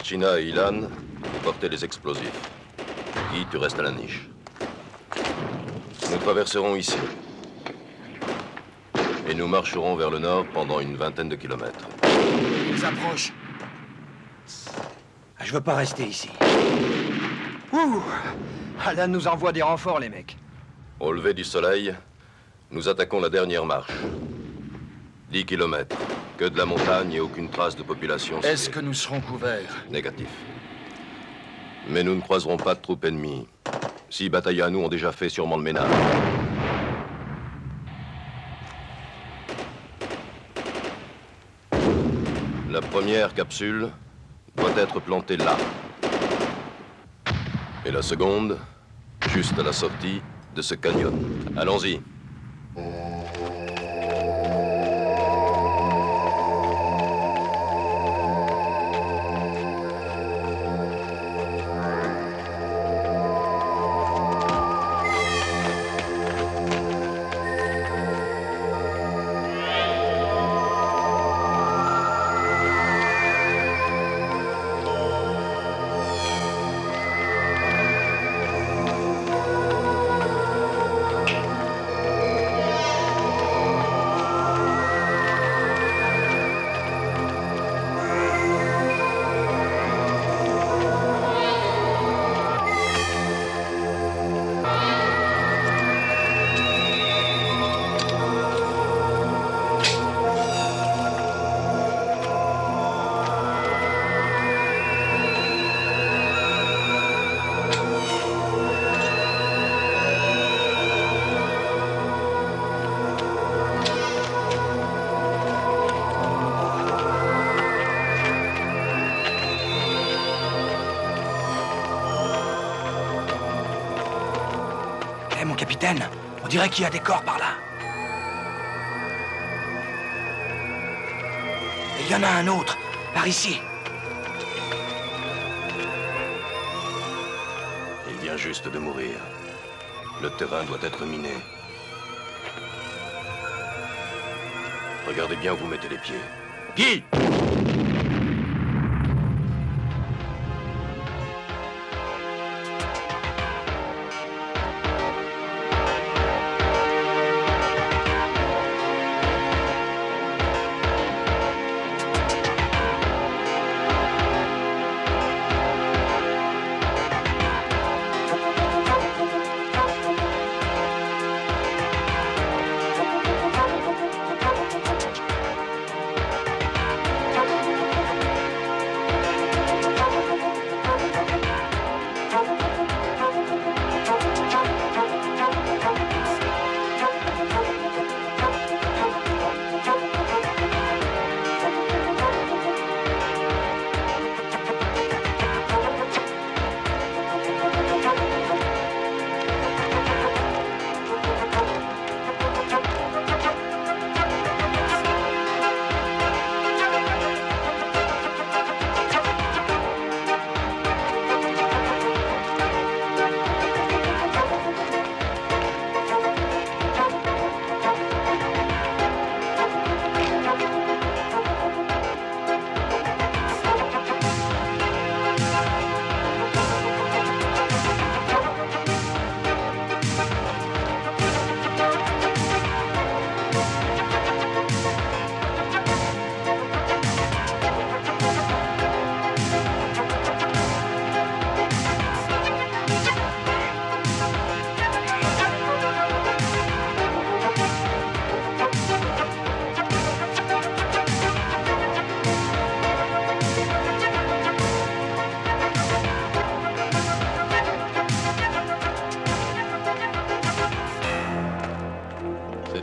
China et Ilan, portez les explosifs. Guy, tu restes à la niche. Nous traverserons ici. Et nous marcherons vers le nord pendant une vingtaine de kilomètres. Ils approchent. Je veux pas rester ici. Ouh! Alan nous envoie des renforts, les mecs. Au lever du soleil, nous attaquons la dernière marche. 10 kilomètres. Que de la montagne et aucune trace de population. Est-ce que nous serons couverts? Négatif. Mais nous ne croiserons pas de troupes ennemies. 6 bataillons à nous ont déjà fait sûrement le ménage. La première capsule doit être plantée là. Et la seconde, juste à la sortie de ce canyon. Allons-y. Capitaine, on dirait qu'il y a des corps par là. Et il y en a un autre, par ici. Il vient juste de mourir. Le terrain doit être miné. Regardez bien où vous mettez les pieds. Guy!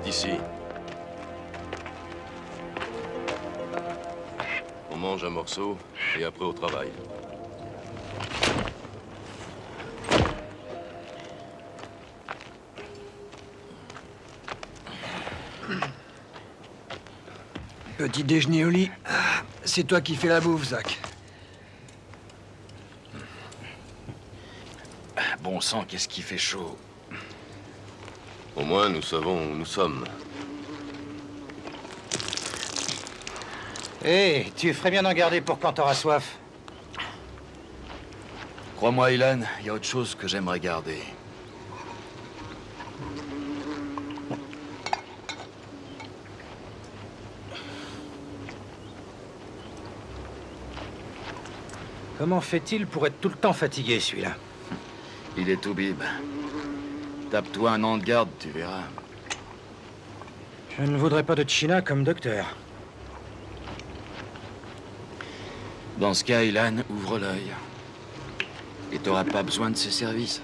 Ici. On mange un morceau et après au travail. Petit déjeuner au lit. C'est toi qui fais la bouffe, Zach. Bon sang, qu'est-ce qui fait chaud. Au moins, nous savons où nous sommes. Hé, tu ferais bien d'en garder pour quand t'auras soif. Crois-moi, Ilan, il y a autre chose que j'aimerais garder. Comment fait-il pour être tout le temps fatigué, celui-là? Il est tout bib. Tape-toi un an de garde, tu verras. Je ne voudrais pas de China comme docteur. Dans ce cas, Ilan, ouvre l'œil. Et t'auras pas besoin de ses services.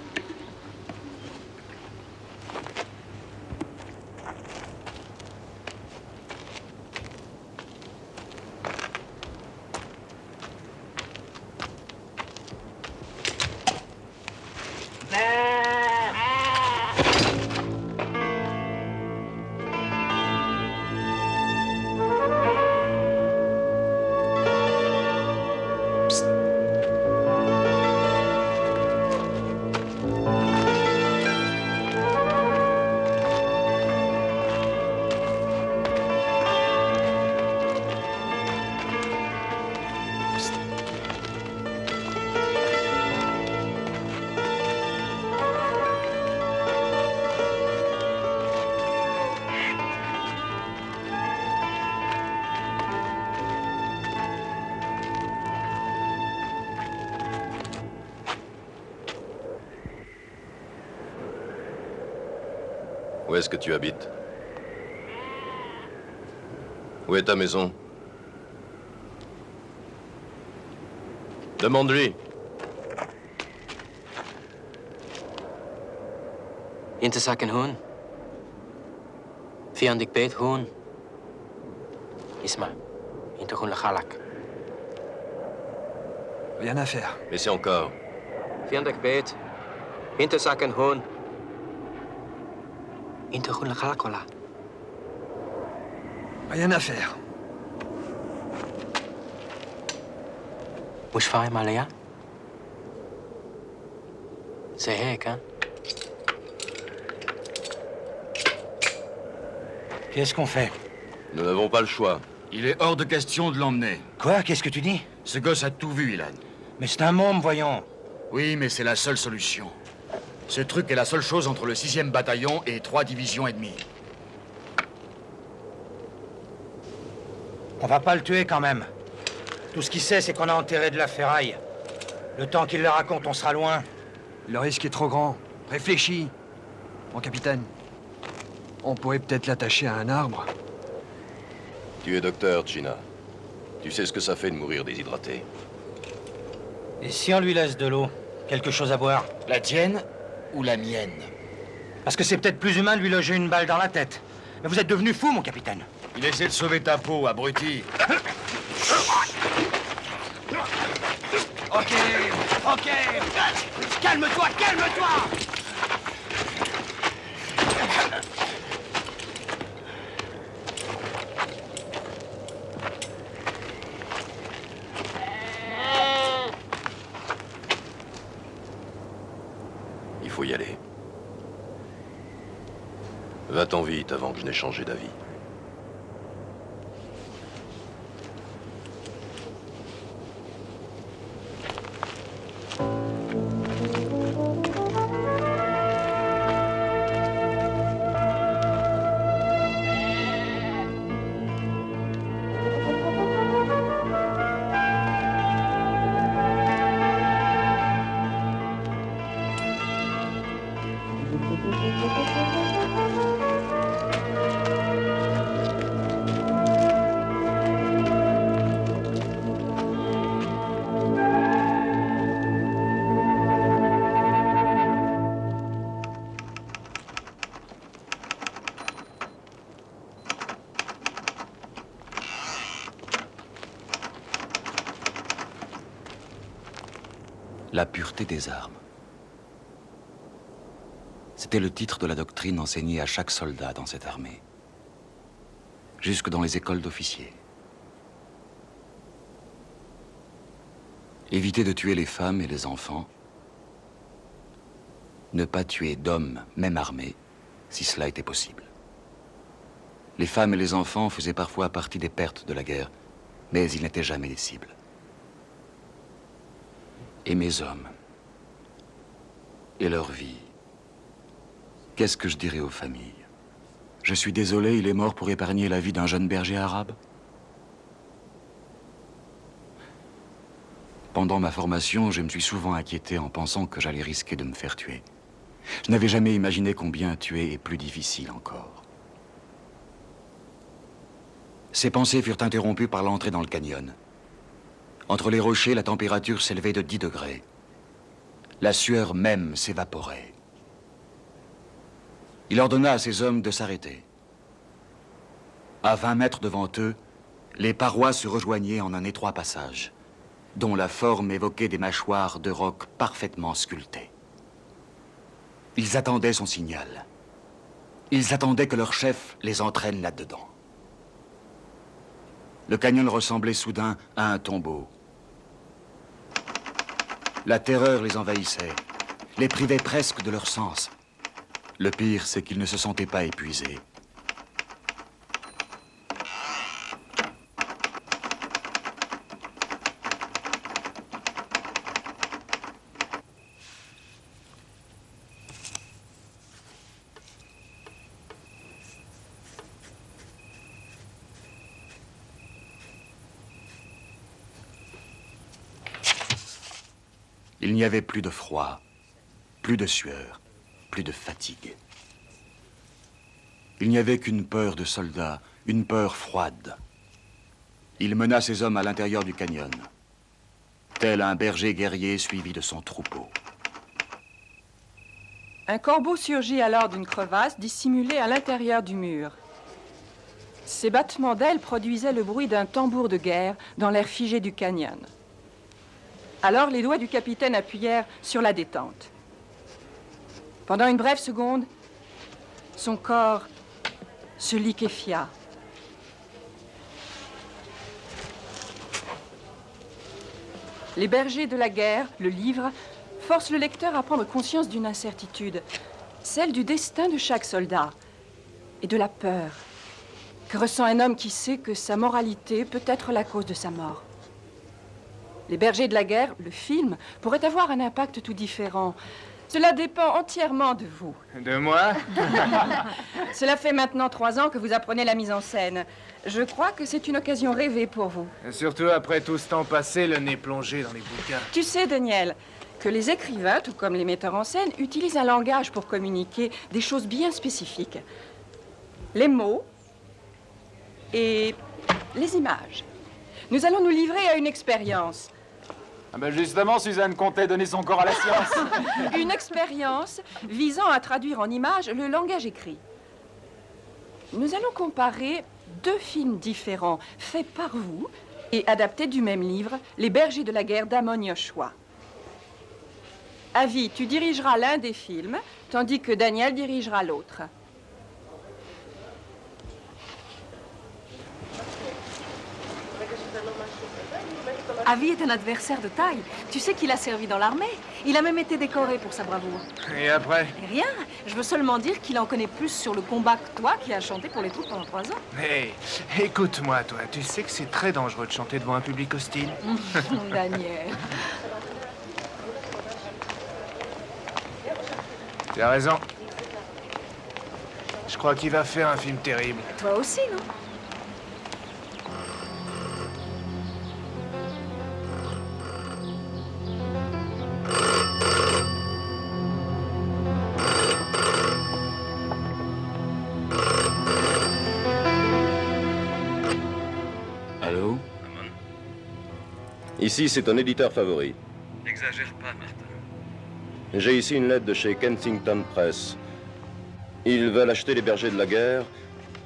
Où est-ce que tu habites? Où est ta maison? Demande-lui. Interzakken hoen. Viandik beet hoen. Isma. Intergoen lagalak. Rien à faire. Laissez encore. Viandik beet. Interzakken hoen. Intergoen lagalak wala. Rien à faire. Moest vaai Malaya? C'est hek, hein? Qu'est-ce qu'on fait? Nous n'avons pas le choix. Il est hors de question de l'emmener. Quoi? Qu'est-ce que tu dis? Ce gosse a tout vu, Ilan. Mais c'est un môme, voyons. Oui, mais c'est la seule solution. Ce truc est la seule chose entre le 6e bataillon et 3 divisions et demie. On va pas le tuer quand même. Tout ce qu'il sait, c'est qu'on a enterré de la ferraille. Le temps qu'il le raconte, on sera loin. Le risque est trop grand. Réfléchis. Mon capitaine. On pourrait peut-être l'attacher à un arbre. Tu es docteur, China. Tu sais ce que ça fait de mourir déshydraté. Et si on lui laisse de l'eau? Quelque chose à boire? La tienne ou la mienne? Parce que c'est peut-être plus humain de lui loger une balle dans la tête. Mais vous êtes devenu fou, mon capitaine. Il essaie de sauver ta peau, abruti. Ok. Calme-toi, calme-toi. Il faut y aller. Va-t'en vite avant que je n'ai changé d'avis. La pureté des armes. C'était le titre de la doctrine enseignée à chaque soldat dans cette armée, jusque dans les écoles d'officiers. Éviter de tuer les femmes et les enfants. Ne pas tuer d'hommes, même armés, si cela était possible. Les femmes et les enfants faisaient parfois partie des pertes de la guerre, mais ils n'étaient jamais des cibles. Et mes hommes, et leur vie. Qu'est-ce que je dirais aux familles? Je suis désolé, il est mort pour épargner la vie d'un jeune berger arabe. Pendant ma formation, je me suis souvent inquiété en pensant que j'allais risquer de me faire tuer. Je n'avais jamais imaginé combien tuer est plus difficile encore. Ces pensées furent interrompues par l'entrée dans le canyon. Entre les rochers, la température s'élevait de 10 degrés. La sueur même s'évaporait. Il ordonna à ses hommes de s'arrêter. À 20 mètres devant eux, les parois se rejoignaient en un étroit passage, dont la forme évoquait des mâchoires de roc parfaitement sculptées. Ils attendaient son signal. Ils attendaient que leur chef les entraîne là-dedans. Le canyon ressemblait soudain à un tombeau. La terreur les envahissait, les privait presque de leur sens. Le pire, c'est qu'ils ne se sentaient pas épuisés. Il n'y avait plus de froid, plus de sueur, plus de fatigue. Il n'y avait qu'une peur de soldat, une peur froide. Il mena ses hommes à l'intérieur du canyon, tel un berger guerrier suivi de son troupeau. Un corbeau surgit alors d'une crevasse dissimulée à l'intérieur du mur. Ses battements d'ailes produisaient le bruit d'un tambour de guerre dans l'air figé du canyon. Alors les doigts du capitaine appuyèrent sur la détente. Pendant une brève seconde, son corps se liquéfia. Les bergers de la guerre, le livre, forcent le lecteur à prendre conscience d'une incertitude, celle du destin de chaque soldat et de la peur que ressent un homme qui sait que sa moralité peut être la cause de sa mort. Les bergers de la guerre, le film, pourrait avoir un impact tout différent. Cela dépend entièrement de vous. De moi? Cela fait maintenant 3 ans que vous apprenez la mise en scène. Je crois que c'est une occasion rêvée pour vous. Surtout après tout ce temps passé, le nez plongé dans les bouquins. Tu sais, Daniel, que les écrivains, tout comme les metteurs en scène, utilisent un langage pour communiquer des choses bien spécifiques. Les mots et les images. Nous allons nous livrer à une expérience. Ah ben justement, Suzanne comptait donner son corps à la science. Une expérience visant à traduire en images le langage écrit. Nous allons comparer 2 films différents, faits par vous et adaptés du même livre, Les bergers de la guerre d'Amon Yoshua. Avi, tu dirigeras l'un des films, tandis que Daniel dirigera l'autre. Avi est un adversaire de taille. Tu sais qu'il a servi dans l'armée. Il a même été décoré pour sa bravoure. Et après? Rien. Je veux seulement dire qu'il en connaît plus sur le combat que toi, qui as chanté pour les troupes pendant 3 ans. Hey, écoute-moi, toi. Tu sais que c'est très dangereux de chanter devant un public hostile. Daniel. Tu as raison. Je crois qu'il va faire un film terrible. Toi aussi, non? Allô? Ici, c'est ton éditeur favori. N'exagère pas, Martin. J'ai ici une lettre de chez Kensington Press. Ils veulent acheter les bergers de la guerre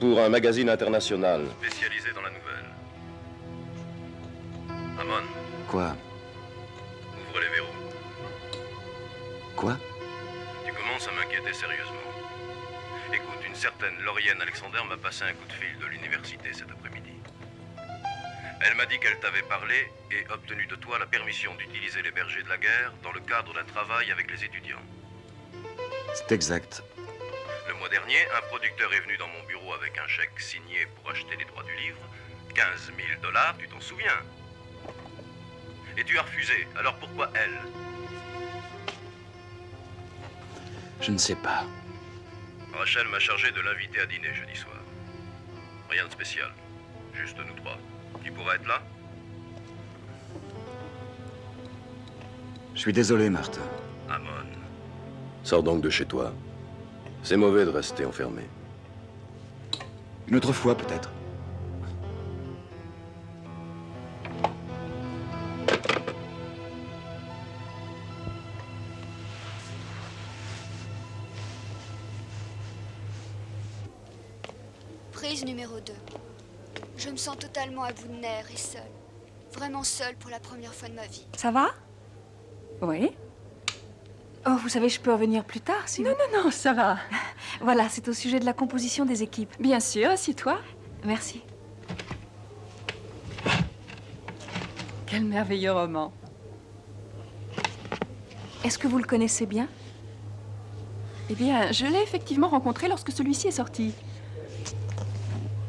pour un magazine international. Spécialisé dans la nouvelle. Amon, Quoi? ouvre les verrous. Quoi? Tu commences à m'inquiéter sérieusement. Écoute, une certaine Laurienne Alexander m'a passé un coup de fil de l'université cet après-midi. Elle m'a dit qu'elle t'avait parlé et obtenu de toi la permission d'utiliser les bergers de la guerre dans le cadre d'un travail avec les étudiants. C'est exact. Le mois dernier, un producteur est venu dans mon bureau avec un chèque signé pour acheter les droits du livre. 15 000 $, tu t'en souviens? Et tu as refusé, alors pourquoi elle? Je ne sais pas. Rachel m'a chargé de l'inviter à dîner jeudi soir. Rien de spécial. Juste nous trois. Qui pourrait être là? Je suis désolé, Martha. Amon. Sors donc de chez toi. C'est mauvais de rester enfermé. Une autre fois, peut-être. Prise numéro 2. Je me sens totalement à bout de nerfs et seule. Vraiment seule pour la première fois de ma vie. Ça va? Oui? Oh, vous savez, je peux revenir plus tard si Non, vous... non, ça va. Voilà, c'est au sujet de la composition des équipes. Bien sûr, assieds-toi. Merci. Quel merveilleux roman. Est-ce que vous le connaissez bien? Eh bien, je l'ai effectivement rencontré lorsque celui-ci est sorti.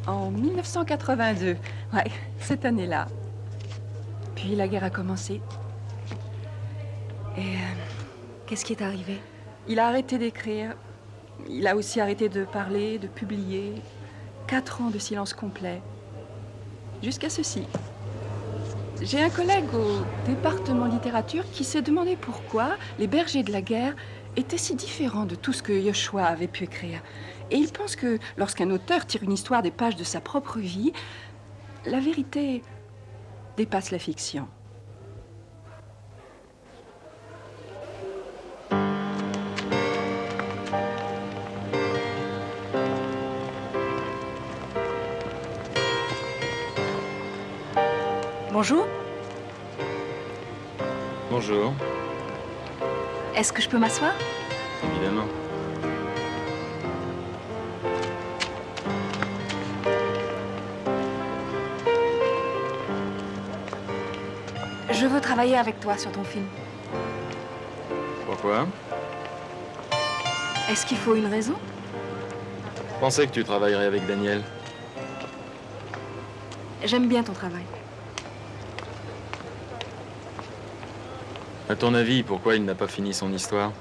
En 1982. Ouais, cette année-là. Puis la guerre a commencé. Et qu'est-ce qui est arrivé? Il a arrêté d'écrire. Il a aussi arrêté de parler, de publier. 4 ans de silence complet. Jusqu'à ceci. J'ai un collègue au département littérature qui s'est demandé pourquoi Les Bergers de la guerre étaient si différents de tout ce que Yoshua avait pu écrire. Et il pense que lorsqu'un auteur tire une histoire des pages de sa propre vie, la vérité dépasse la fiction. Bonjour. Bonjour. Est-ce que je peux m'asseoir? Évidemment. Je veux travailler avec toi sur ton film. Pourquoi? Est-ce qu'il faut une raison? Je pensais que tu travaillerais avec Daniel. J'aime bien ton travail. À ton avis, pourquoi il n'a pas fini son histoire?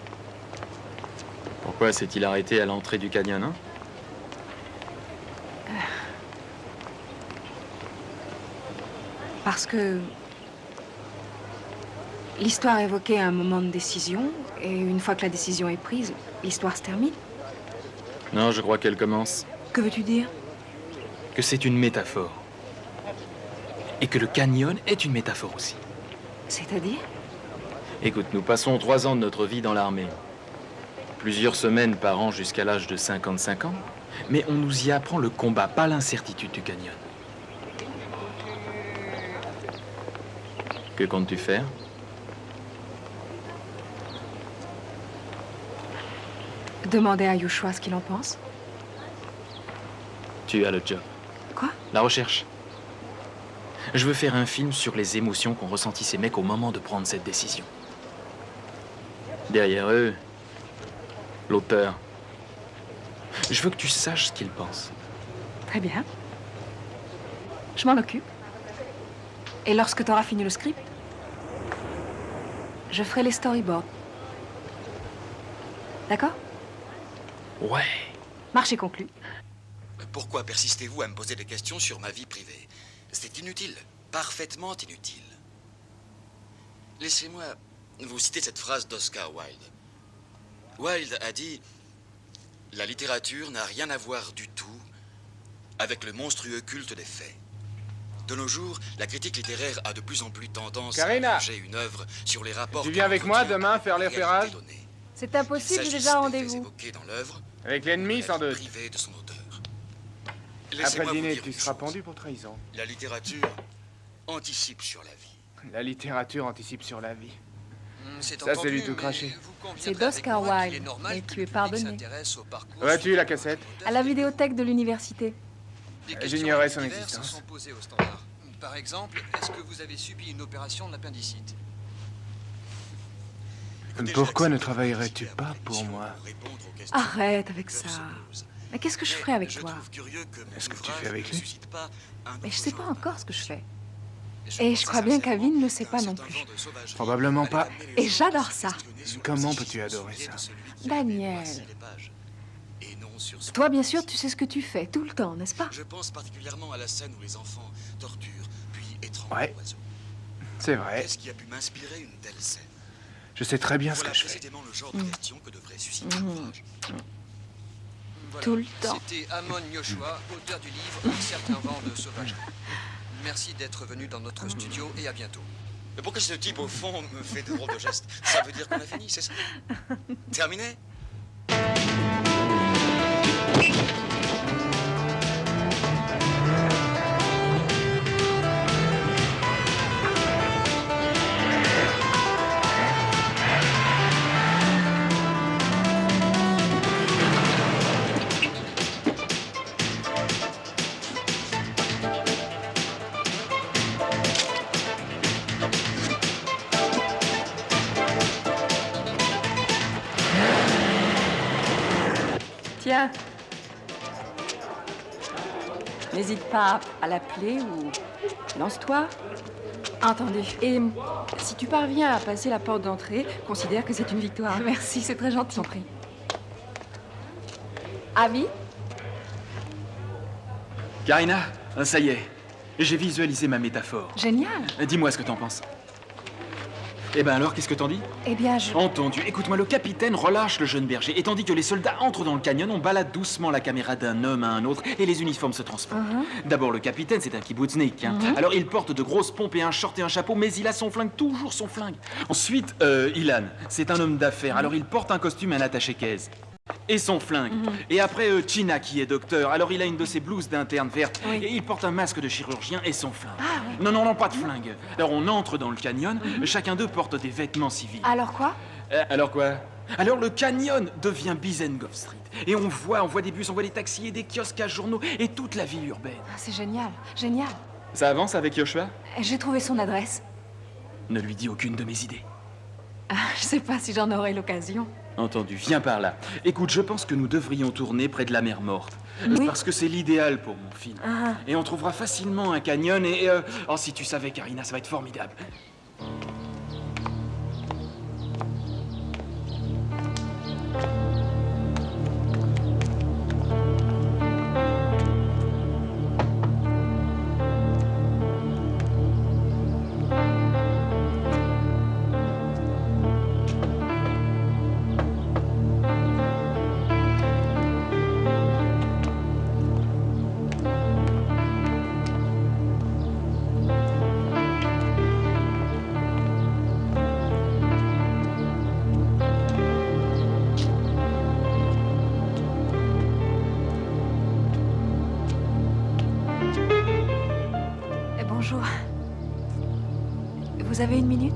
Pourquoi s'est-il arrêté à l'entrée du canyon, hein? Parce que l'histoire évoquait un moment de décision, et une fois que la décision est prise, l'histoire se termine. Non, je crois qu'elle commence. Que veux-tu dire? Que c'est une métaphore. Et que le canyon est une métaphore aussi. C'est-à-dire? Écoute, nous passons 3 ans de notre vie dans l'armée. Plusieurs semaines par an jusqu'à l'âge de 55 ans. Mais on nous y apprend le combat, pas l'incertitude du canyon. Que comptes-tu faire? Demandez à Yoshua ce qu'il en pense. Tu as le job. Quoi? La recherche. Je veux faire un film sur les émotions qu'ont ressenties ces mecs au moment de prendre cette décision. Derrière eux, l'auteur. Je veux que tu saches ce qu'il pense. Très bien. Je m'en occupe. Et lorsque tu auras fini le script, je ferai les storyboards. D'accord? Ouais. Marché conclu. Pourquoi persistez-vous à me poser des questions sur ma vie privée? C'est inutile, parfaitement inutile. Laissez-moi vous citer cette phrase d'Oscar Wilde. Wilde a dit « La littérature n'a rien à voir du tout avec le monstrueux culte des faits. » De nos jours, la critique littéraire a de plus en plus tendance Karina, à juger une œuvre sur les rapports... Tu viens avec moi demain faire les repérages? C'est impossible, j'ai déjà rendez-vous. Avec l'ennemi, sans doute. De son auteur. Après le vous dîner, dire tu une seras chose. pendu pour trahison. La littérature anticipe sur la vie. La littérature anticipe sur la vie. C'est Ça, c'est entendu, lui tout mais craché. vous conviendrez C'est d'Oscar avec moi qu'il est Wilde, normal et que tu le es public pardonné. s'intéresse au parcours Où as-tu la cassette? À la vidéothèque de l'université. Des questions J'ignorais son diverses existence. sont posées au standard. Par exemple, est-ce que vous avez subi une opération de l'appendicite? Pourquoi ne travaillerais-tu pas pour moi? Arrête avec ça. Mais qu'est-ce que je ferai avec toi? Est-ce que tu fais avec lui? Mais je sais pas encore ce que je fais. Et je crois bien qu'Avi ne le sait pas non plus. Probablement pas. Et j'adore ça. Comment peux-tu adorer ça? Daniel. Toi, bien sûr, tu sais ce que tu fais, tout le temps, n'est-ce pas? Je pense particulièrement à la scène où les enfants torturent, puis étranglent Ouais. l'oiseau. C'est vrai. Qu'est-ce qui a pu m'inspirer une telle scène? Je sais très bien ce Voilà que je fais. précisément le genre de question que devrait susciter l'ouvrage. Voilà. Tout le temps. C'était Amon Yoshua, auteur du livre Un certain vent de sauvagerie. Merci d'être venu dans notre studio et à bientôt. Mais pourquoi ce type, au fond, me fait de drôles de gestes? Ça veut dire qu'on a fini, c'est ça? Terminé? Tiens. N'hésite pas à l'appeler ou lance-toi. Entendu. Et si tu parviens à passer la porte d'entrée, considère que c'est une victoire. Merci, c'est très gentil. T'en prie. Avi? Karina, ça y est. J'ai visualisé ma métaphore. Génial. Dis-moi ce que t'en penses. Eh ben alors, qu'est-ce que t'en dis? Eh bien, je... Entendu. Écoute-moi, le capitaine relâche le jeune berger, et tandis que les soldats entrent dans le canyon, on balade doucement la caméra d'un homme à un autre, et les uniformes se transforment. D'abord, le capitaine, c'est un kibbutznik. Alors, il porte de grosses pompes et un short et un chapeau, mais il a son flingue, toujours son flingue. Ensuite, Ilan, c'est un homme d'affaires. Alors, il porte un costume et un attaché-caisse. Et son flingue. Et après, China, qui est docteur. Alors, il a une de ses blouses d'interne verte. Oui. Et il porte un masque de chirurgien et son flingue. Non, pas de flingue. Alors, on entre dans le canyon. Chacun d'eux porte des vêtements civils. Alors quoi? Alors quoi? Alors, le canyon devient Bizengov Street. Et on voit des bus, on voit des taxis et des kiosques à journaux et toute la vie urbaine. Ah, c'est génial, génial. Ça avance avec Yoshua? J'ai trouvé son adresse. Ne lui dis aucune de mes idées. Ah, je sais pas si j'en aurai l'occasion. Entendu, viens par là. Écoute, je pense que nous devrions tourner près de la mer Morte. Oui. Parce que c'est l'idéal pour mon film. Et on trouvera facilement un canyon et... Oh, si tu savais, Karina, ça va être formidable. Bonjour. Vous avez une minute?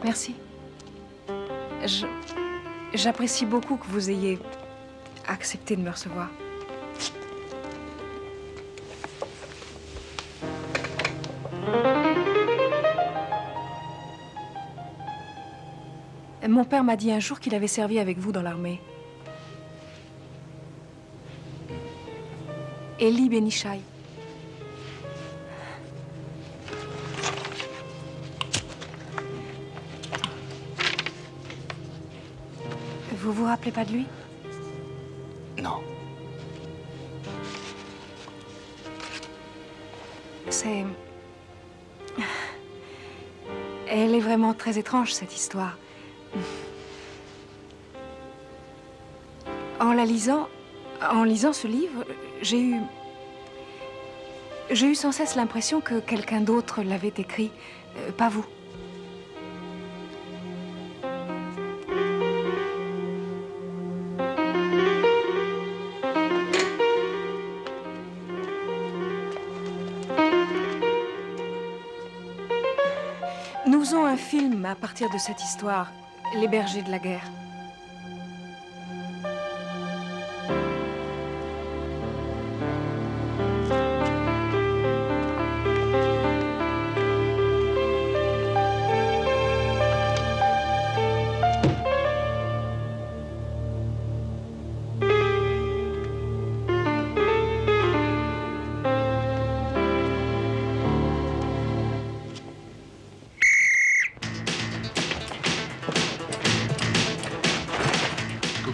Merci. J'apprécie beaucoup que vous ayez accepté de me recevoir. Mon père m'a dit un jour qu'il avait servi avec vous dans l'armée. Eli Benishai. Vous vous rappelez pas de lui? Non. C'est... Elle est vraiment très étrange, cette histoire. En lisant ce livre, j'ai eu sans cesse l'impression que quelqu'un d'autre l'avait écrit, pas vous. Nous faisons un film à partir de cette histoire, Les bergers de la guerre.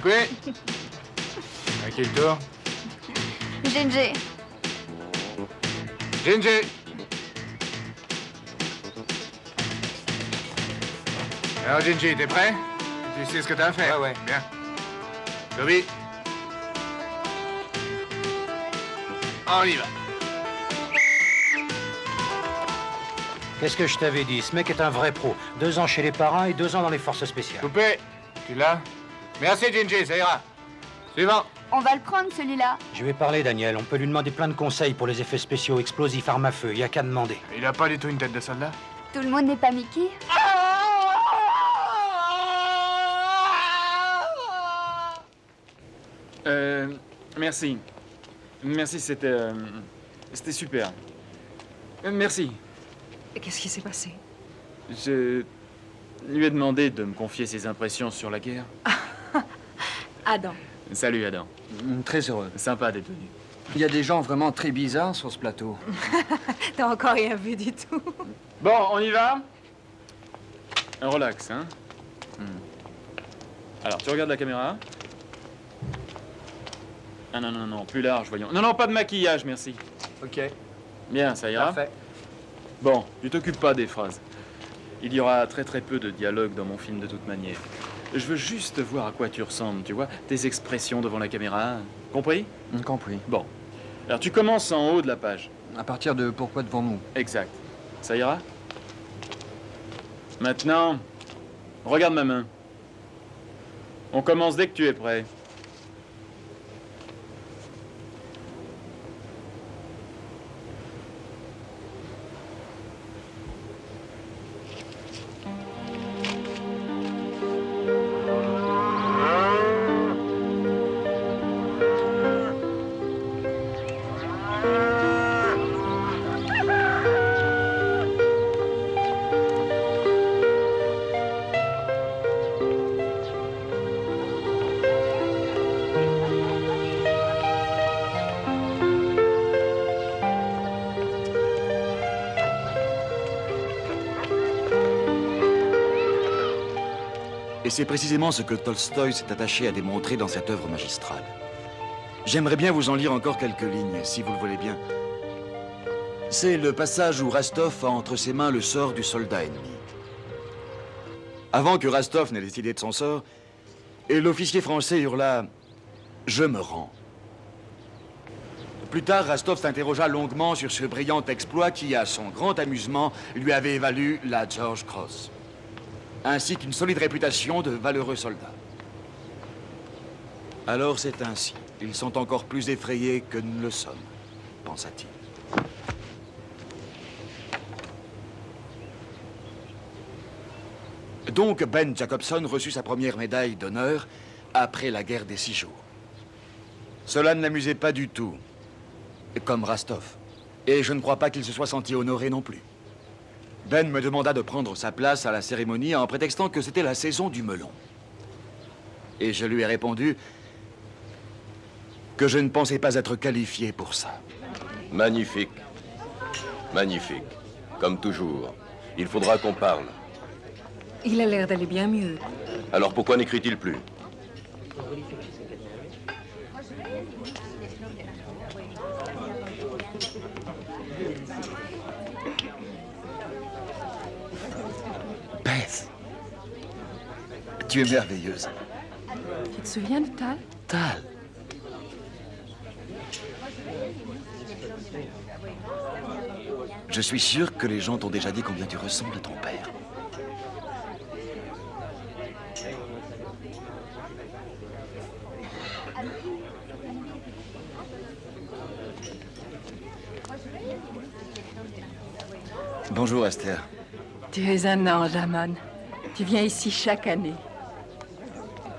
Coupé. À qui le tour? Ginger. Ginger. Alors, Ginger, t'es prêt? Tu sais ce que t'as à faire? Ouais. Bien. Toby. On y va. Qu'est-ce que je t'avais dit? Ce mec est un vrai pro. 2 ans chez les parents et 2 ans dans les forces spéciales. Coupé. Tu l'as? Merci, Ginger, ça ira. Suivant. On va le prendre, celui-là. Je vais parler, Daniel. On peut lui demander plein de conseils pour les effets spéciaux explosifs, armes à feu. Il y a qu'à demander. Il a pas du tout une tête de soldat? Tout le monde n'est pas Mickey. Merci. Merci, c'était super. Merci. Qu'est-ce qui s'est passé? Je lui ai demandé de me confier ses impressions sur la guerre. Adam. Salut, Adam. Très heureux. Sympa d'être venu. Il y a des gens vraiment très bizarres sur ce plateau. T'as encore rien vu du tout. Bon, on y va? Relax, hein? Alors, tu regardes la caméra? Ah non, non, non, plus large, voyons. Non, non, pas de maquillage, merci. Ok. Bien, ça ira? Parfait. Bon, tu t'occupes pas des phrases. Il y aura très très peu de dialogue dans mon film de toute manière. Je veux juste voir à quoi tu ressembles, tu vois? Tes expressions devant la caméra. Compris? Compris. Bon. Alors tu commences en haut de la page. À partir de Pourquoi devant nous? Exact. Ça ira? Maintenant, regarde ma main. On commence dès que tu es prêt. Et c'est précisément ce que Tolstoï s'est attaché à démontrer dans cette œuvre magistrale. J'aimerais bien vous en lire encore quelques lignes, si vous le voulez bien. C'est le passage où Rastov a entre ses mains le sort du soldat ennemi. Avant que Rastov n'ait décidé de son sort, et l'officier français hurla « Je me rends ». Plus tard, Rastov s'interrogea longuement sur ce brillant exploit qui, à son grand amusement, lui avait valu la George Cross, ainsi qu'une solide réputation de valeureux soldat. Alors c'est ainsi. Ils sont encore plus effrayés que nous le sommes, pensa-t-il. Donc Ben Jacobson reçut sa première médaille d'honneur après la guerre des 6 jours. Cela ne l'amusait pas du tout, comme Rastov. Et je ne crois pas qu'il se soit senti honoré non plus. Ben me demanda de prendre sa place à la cérémonie en prétextant que c'était la saison du melon. Et je lui ai répondu que je ne pensais pas être qualifié pour ça. Magnifique. Magnifique. Comme toujours. Il faudra qu'on parle. Il a l'air d'aller bien mieux. Alors pourquoi n'écrit-il plus? Beth, tu es merveilleuse. Tu te souviens de Tal? Tal. Je suis sûr que les gens t'ont déjà dit combien tu ressembles à ton père. Bonjour, Esther. Tu es un ange, Amon. Tu viens ici chaque année.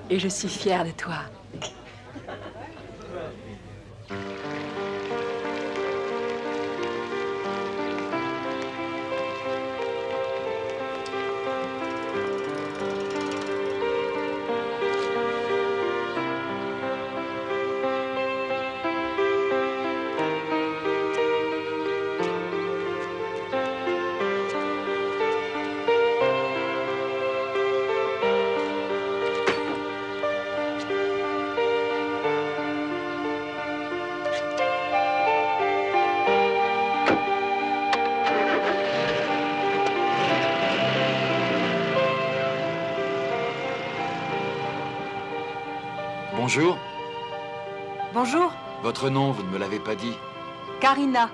Et je suis fière de toi. Bonjour. Bonjour, Votre nom, vous ne me l'avez pas dit. Karina.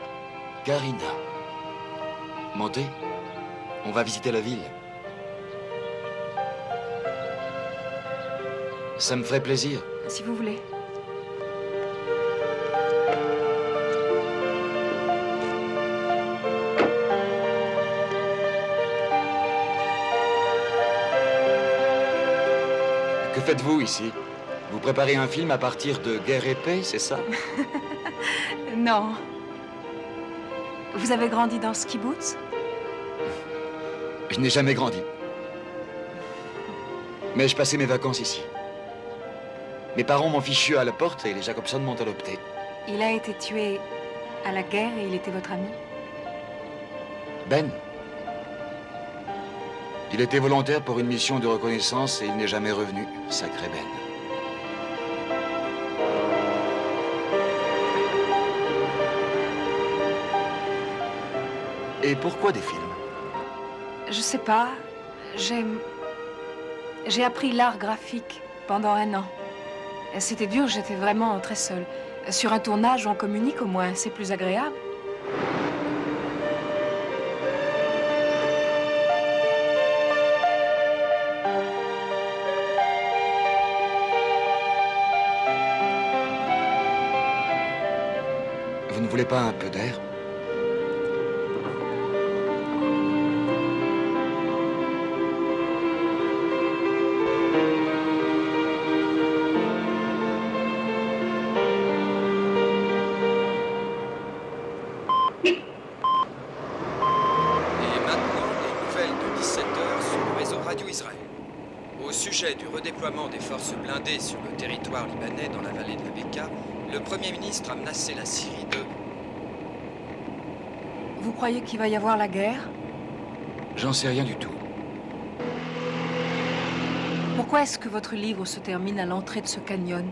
Karina. Montez. On va visiter la ville. Ça me ferait plaisir. Si vous voulez. Que faites-vous ici? Vous préparez un film à partir de Guerre et Paix, c'est ça? Non. Vous avez grandi dans ce kibbutz? Je n'ai jamais grandi. Mais je passais mes vacances ici. Mes parents m'ont fichu à la porte et les Jacobson m'ont adopté. Il a été tué à la guerre et il était votre ami? Ben. Il était volontaire pour une mission de reconnaissance et il n'est jamais revenu. Sacré Ben. Et pourquoi des films? Je sais pas. J'ai appris l'art graphique pendant 1 an. C'était dur, j'étais vraiment très seule. Sur un tournage, on communique au moins, c'est plus agréable. Vous ne voulez pas un peu d'air? Et maintenant, les nouvelles de 17h sur le réseau Radio Israël. Au sujet du redéploiement des forces blindées sur le territoire libanais dans la vallée de la Beka, le Premier ministre a menacé la Syrie de... Vous croyez qu'il va y avoir la guerre? J'en sais rien du tout. Pourquoi est-ce que votre livre se termine à l'entrée de ce canyon?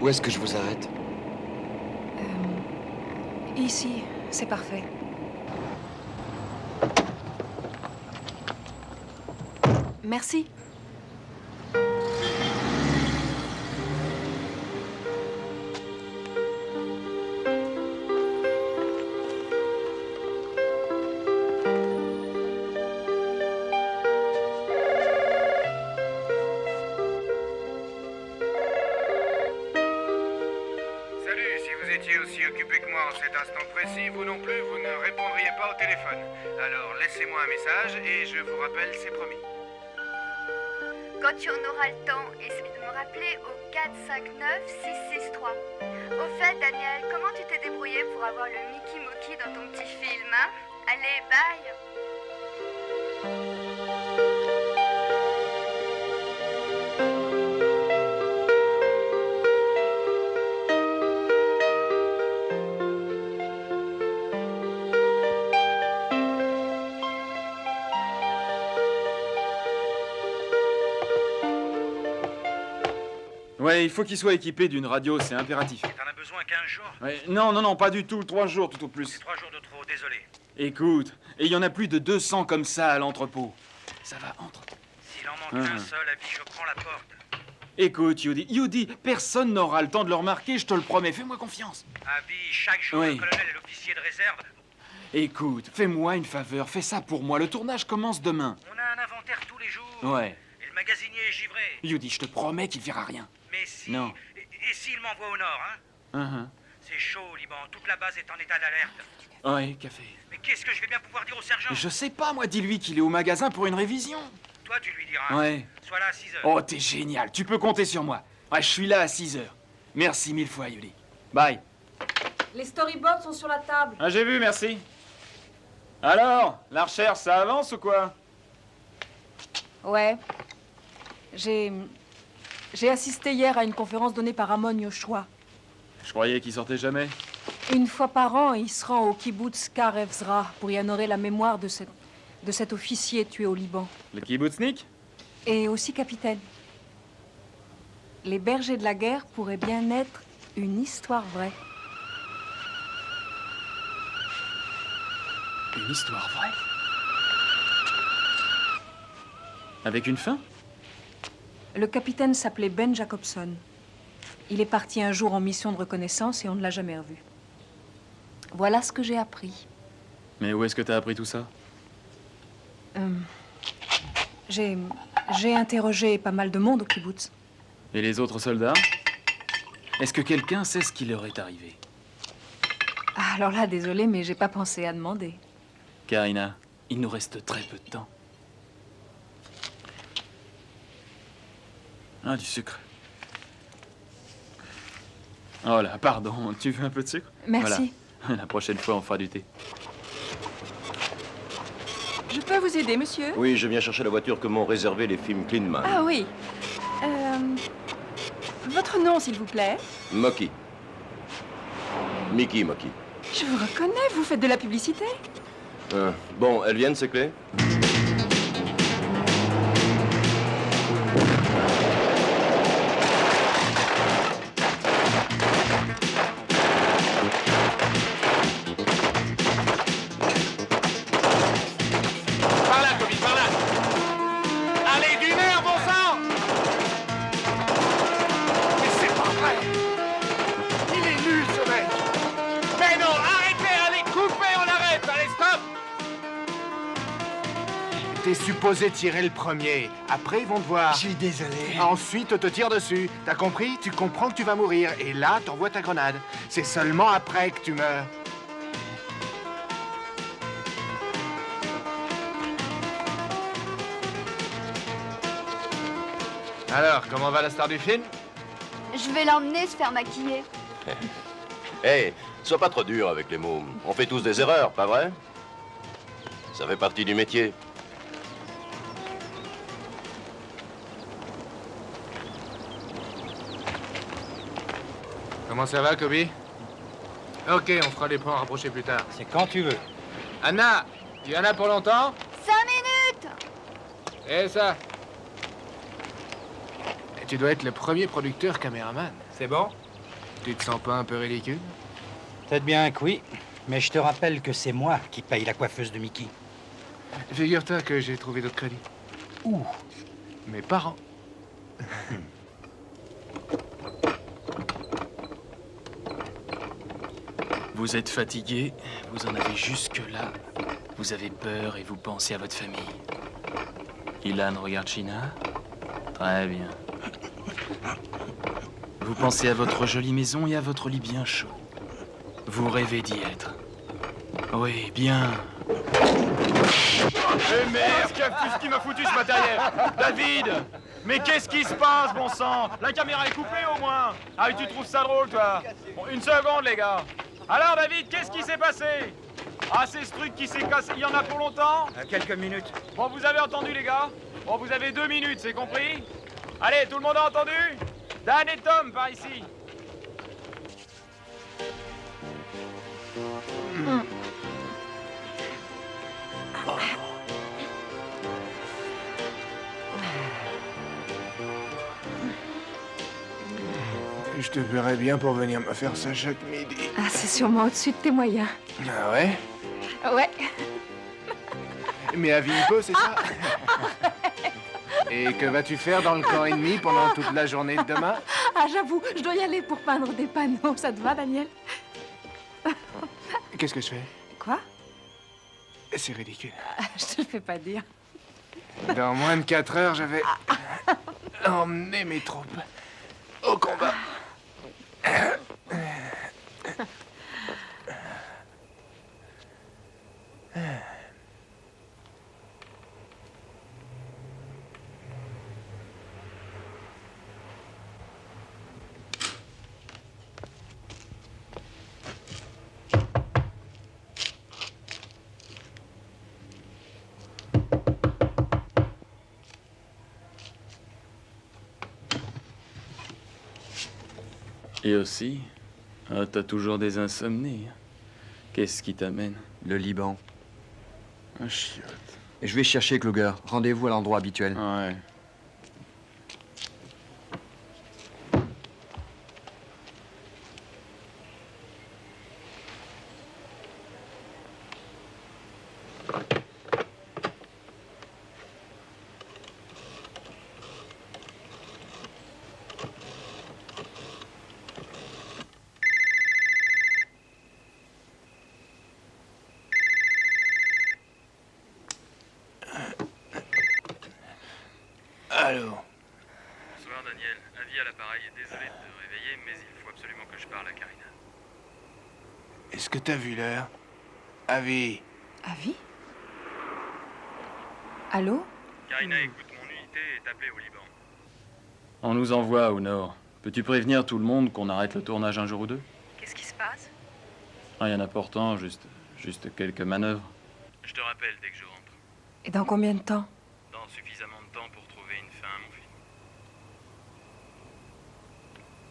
Où est-ce que je vous arrête? Ici, c'est parfait. Merci. Salut, si vous étiez aussi occupé que moi en cet instant précis, vous non plus, vous ne répondriez pas au téléphone. Alors laissez-moi un message et je vous rappelle, c'est promis. Quand tu en auras le temps, essaie de me rappeler au 459-663. Au fait, Daniel, comment tu t'es débrouillé pour avoir le Mickey Moki dans ton petit film, hein? Allez, bye! Ouais, il faut qu'il soit équipé d'une radio, c'est impératif. T'en as besoin 15 jours? Ouais, non, pas du tout, 3 jours tout au plus. C'est 3 jours de trop, désolé. Écoute, et il y en a plus de 200 comme ça à l'entrepôt. Ça va, entre. S'il en manque un seul, Abby, je prends la porte. Écoute, Yudi, personne n'aura le temps de le remarquer, je te le promets, fais-moi confiance. Abby, chaque jour, Oui. le colonel et l'officier de réserve. Écoute, fais-moi une faveur, fais ça pour moi, le tournage commence demain. On a un inventaire tous les jours. Ouais. Et le magasinier est givré. Yudi, je te promets qu'il verra rien. Mais si. Non. Et s'il m'envoie au nord, hein? C'est chaud au Liban, toute la base est en état d'alerte. Ouais, café. Mais qu'est-ce que je vais bien pouvoir dire au sergent? Je sais pas, moi, dis-lui qu'il est au magasin pour une révision. Toi, tu lui diras. Ouais. Sois là à 6h. Oh, t'es génial, tu peux compter sur moi. Ouais, je suis là à 6h. Merci 1000 fois, Yudi. Bye. Les storyboards sont sur la table. Ah, j'ai vu, merci. Alors, la recherche, ça avance ou quoi? Ouais. J'ai assisté hier à une conférence donnée par Amon Yoshua. Je croyais qu'il sortait jamais. Une fois par an, il se rend au kibbutz Kar Evzra pour y honorer la mémoire de cet officier tué au Liban. Le kibbutznik? Et aussi capitaine. Les bergers de la guerre pourraient bien être une histoire vraie. Une histoire vraie? Avec une fin? Le capitaine s'appelait Ben Jacobson. Il est parti un jour en mission de reconnaissance et on ne l'a jamais revu. Voilà ce que j'ai appris. Mais où est-ce que t'as appris tout ça? J'ai interrogé pas mal de monde au kibbutz. Et les autres soldats? Est-ce que quelqu'un sait ce qui leur est arrivé? Ah, alors là, désolé, mais j'ai pas pensé à demander. Karina, il nous reste très peu de temps. Ah, du sucre. Oh là, pardon, tu veux un peu de sucre? Merci. Voilà. La prochaine fois, on fera du thé. Je peux vous aider, monsieur? Oui, je viens chercher la voiture que m'ont réservée les films Kleinman. Ah oui. Votre nom, s'il vous plaît? Moki. Mickey Moki. Je vous reconnais, vous faites de la publicité? Bon, elles viennent, ces clés? Par là, Toby, par là. Allez, du nerf, bon sang! Mais c'est pas vrai! Il est nul, ce mec! Mais non, arrêtez, allez, coupez, on arrête, allez, stop! T'es supposé tirer le premier. Après, ils vont te voir. Je suis désolé. Ensuite, on te tire dessus. T'as compris? Tu comprends que tu vas mourir. Et là, t'envoies ta grenade. C'est seulement après que tu meurs. Alors, comment va la star du film? Je vais l'emmener se faire maquiller. Hé, sois pas trop dur avec les mots. On fait tous des erreurs, pas vrai? Ça fait partie du métier. Comment ça va, Kobe? Ok, on fera les points rapprochés plus tard. C'est quand tu veux. Anna, tu en as pour longtemps? 5 minutes! Et ça? Et tu dois être le premier producteur caméraman. C'est bon? Tu te sens pas un peu ridicule? Peut-être bien que oui, mais je te rappelle que c'est moi qui paye la coiffeuse de Mickey. Figure-toi que j'ai trouvé d'autres crédits. Où? Mes parents. Vous êtes fatigué, vous en avez jusque-là. Vous avez peur et vous pensez à votre famille. Ilan regarde China. Très bien. Vous pensez à votre jolie maison et à votre lit bien chaud. Vous rêvez d'y être. Oui, bien. Eh merde, qu'est-ce qui m'a foutu ce matériel? David! Mais qu'est-ce qui se passe, bon sang? La caméra est coupée au moins. Ah, tu trouves ça drôle, toi? Bon, une seconde, les gars. Alors, David, qu'est-ce qui s'est passé? Ah, c'est ce truc qui s'est cassé. Il y en a pour longtemps? Quelques minutes. Bon, vous avez entendu, les gars? Bon, vous avez 2 minutes, c'est compris? Allez, tout le monde a entendu? Dan et Tom, par ici. Je te verrais bien pour venir me faire ça chaque midi. Ah, c'est sûrement au-dessus de tes moyens. Ah ouais? Ouais. Mais à Villepot, c'est ça? Et que vas-tu faire dans le camp ennemi pendant toute la journée de demain? Ah, j'avoue, je dois y aller pour peindre des panneaux. Ça te va, Daniel? Qu'est-ce que je fais? Quoi? C'est ridicule. Je te le fais pas dire. Dans moins de 4 heures, j'avais emmené mes troupes au combat. Et aussi, t'as toujours des insomnies. Qu'est-ce qui t'amène? Le Liban. Un chiotte. Et je vais chercher Kluger. Rendez-vous à l'endroit habituel. Ouais. Allô? Bonsoir, Daniel. Avi à l'appareil. Désolé de te réveiller, mais il faut absolument que je parle à Karina. Est-ce que t'as vu l'heure? Avi? Avi? Allô? Karina, écoute, mon unité est appelée au Liban. On nous envoie au nord. Peux-tu prévenir tout le monde qu'on arrête le tournage un jour ou deux? Qu'est-ce qui se passe? Rien d'important, juste quelques manœuvres. Je te rappelle dès que je rentre. Et dans combien de temps? Dans suffisamment de temps pour trouver une fin à mon film.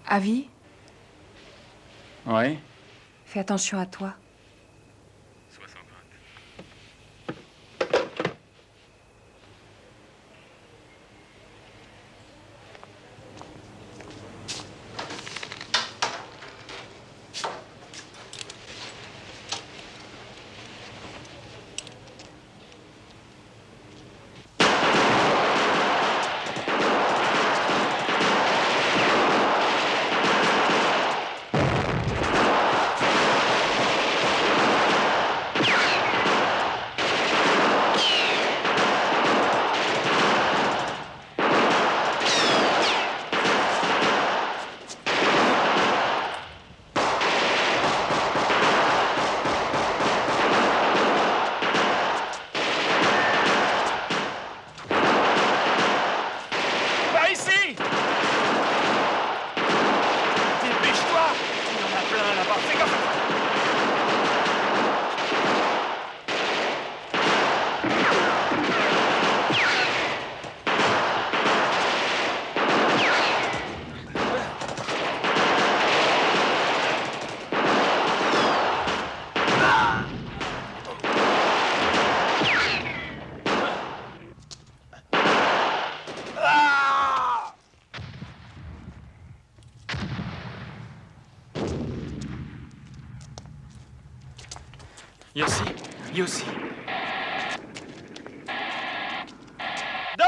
Avi? Oui? Fais attention à toi. Sois sans crainte. Yossi. Doc!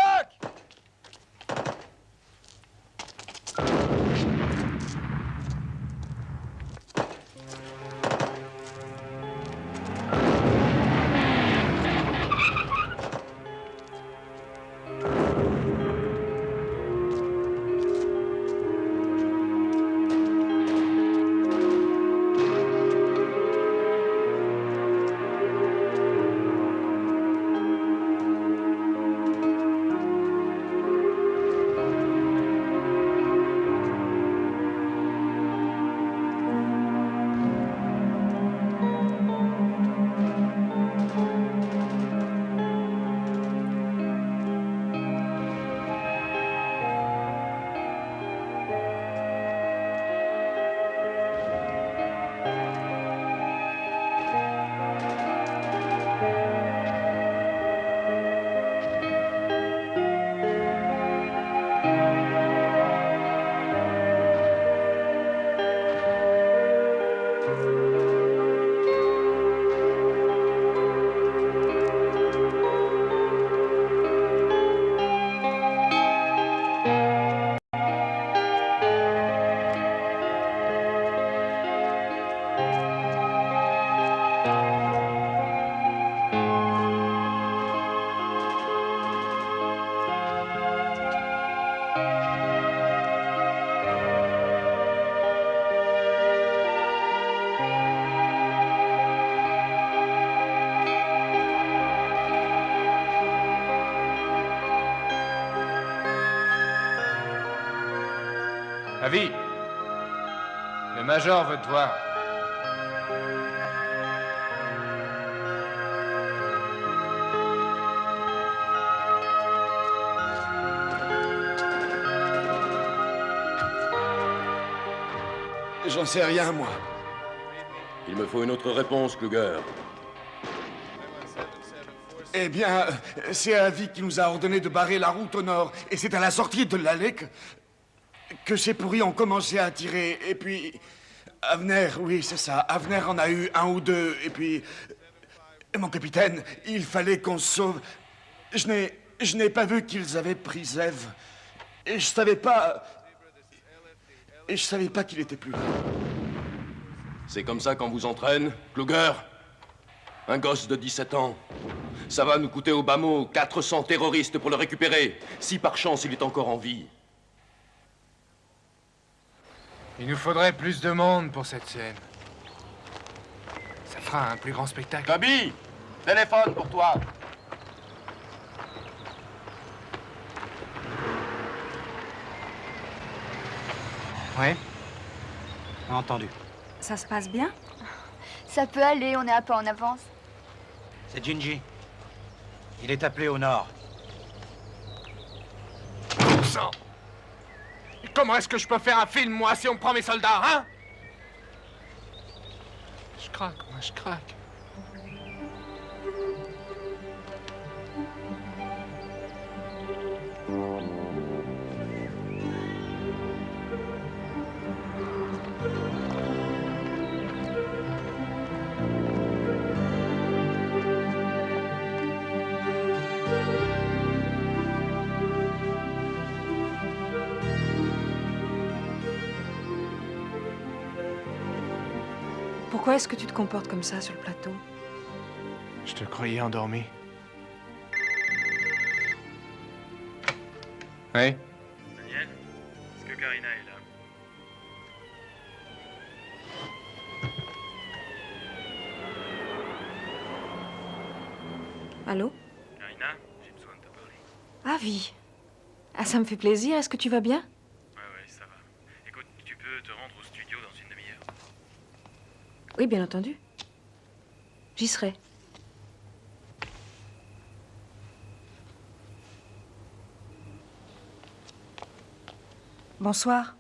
Avi, le major veut te voir. J'en sais rien, moi. Il me faut une autre réponse, Kluger. Eh bien, c'est Avi qui nous a ordonné de barrer la route au nord. Et c'est à la sortie de l'allée que ces pourris ont commencé à tirer. Et puis, Avner, oui, c'est ça. Avner en a eu un ou deux. Et puis, mon capitaine, il fallait qu'on se sauve. Je n'ai pas vu qu'ils avaient pris Zev. Et je savais pas qu'il était plus là. C'est comme ça qu'on vous entraîne, Kluger? Un gosse de 17 ans. Ça va nous coûter au bas mot 400 terroristes pour le récupérer, si par chance il est encore en vie. Il nous faudrait plus de monde pour cette scène. Ça fera un plus grand spectacle. Gabi, téléphone pour toi. Ouais. Entendu. Ça se passe bien? Ça peut aller, on est un peu en avance. C'est Gingy. Il est appelé au nord. Bon sang! Comment est-ce que je peux faire un film, moi, si on me prend mes soldats, hein? Je craque, moi, je craque. Pourquoi est-ce que tu te comportes comme ça sur le plateau? Je te croyais endormi. Oui? Daniel, est-ce que Karina est là? Allô? Karina, j'ai besoin de te parler. Avi. Ah, ça me fait plaisir. Est-ce que tu vas bien? Ouais, ça va. Écoute, tu peux te rendre au studio dans une demi-heure. Oui, bien entendu. J'y serai. Bonsoir.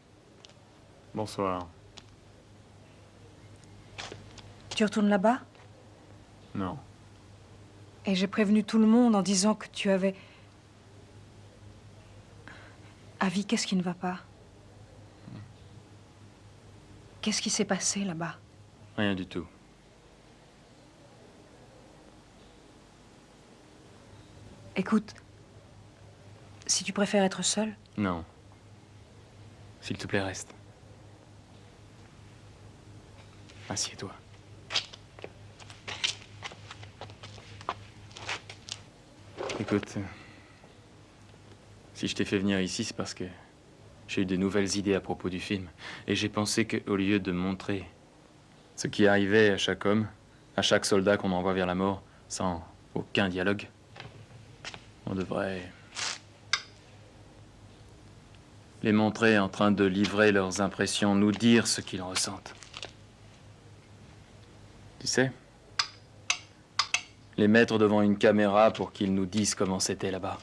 Bonsoir. Tu retournes là-bas? Non. Et j'ai prévenu tout le monde en disant que tu avais... Avi, qu'est-ce qui ne va pas? Qu'est-ce qui s'est passé là-bas? Rien du tout. Écoute, si tu préfères être seul... Non. S'il te plaît, reste. Assieds-toi. Écoute, si je t'ai fait venir ici, c'est parce que j'ai eu de nouvelles idées à propos du film. Et j'ai pensé qu'au lieu de montrer ce qui arrivait à chaque homme, à chaque soldat qu'on envoie vers la mort, sans aucun dialogue, on devrait les montrer en train de livrer leurs impressions, nous dire ce qu'ils ressentent. Tu sais, les mettre devant une caméra pour qu'ils nous disent comment c'était là-bas.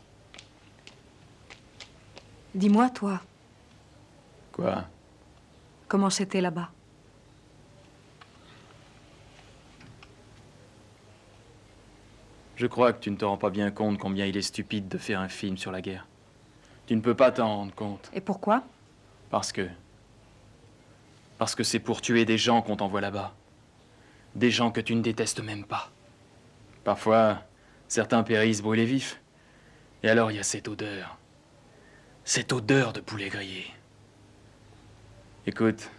Dis-moi, toi, Quoi? comment c'était là-bas? Je crois que tu ne te rends pas bien compte combien il est stupide de faire un film sur la guerre. Tu ne peux pas t'en rendre compte. Et pourquoi? Parce que c'est pour tuer des gens qu'on t'envoie là-bas. Des gens que tu ne détestes même pas. Parfois, certains périssent brûlés vifs. Et alors, il y a cette odeur. Cette odeur de poulet grillé. Écoute,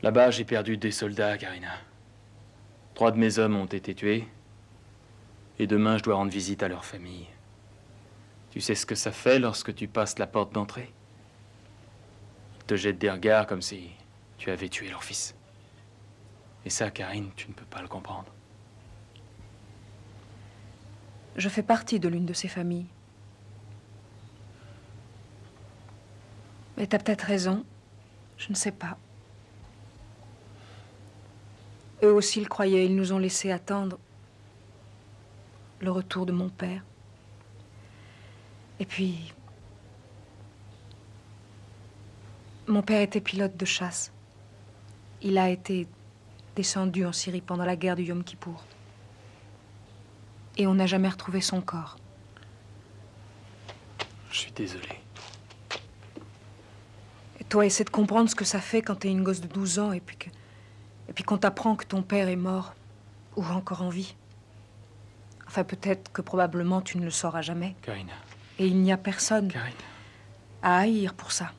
là-bas, j'ai perdu des soldats, Karina. 3 de mes hommes ont été tués. Et demain, je dois rendre visite à leur famille. Tu sais ce que ça fait lorsque tu passes la porte d'entrée? Ils te jettent des regards comme si tu avais tué leur fils. Et ça, Karine, tu ne peux pas le comprendre. Je fais partie de l'une de ces familles. Mais t'as peut-être raison. Je ne sais pas. Eux aussi le croyaient. Ils nous ont laissé attendre le retour de mon père. Et puis... Mon père était pilote de chasse. Il a été descendu en Syrie pendant la guerre du Yom Kippour. Et on n'a jamais retrouvé son corps. Je suis désolé. Et toi, essaie de comprendre ce que ça fait quand t'es une gosse de 12 ans et puis qu'on t'apprend que ton père est mort ou encore en vie. Enfin, peut-être que probablement tu ne le sauras jamais. Karina. Et il n'y a personne Karina. à haïr pour ça.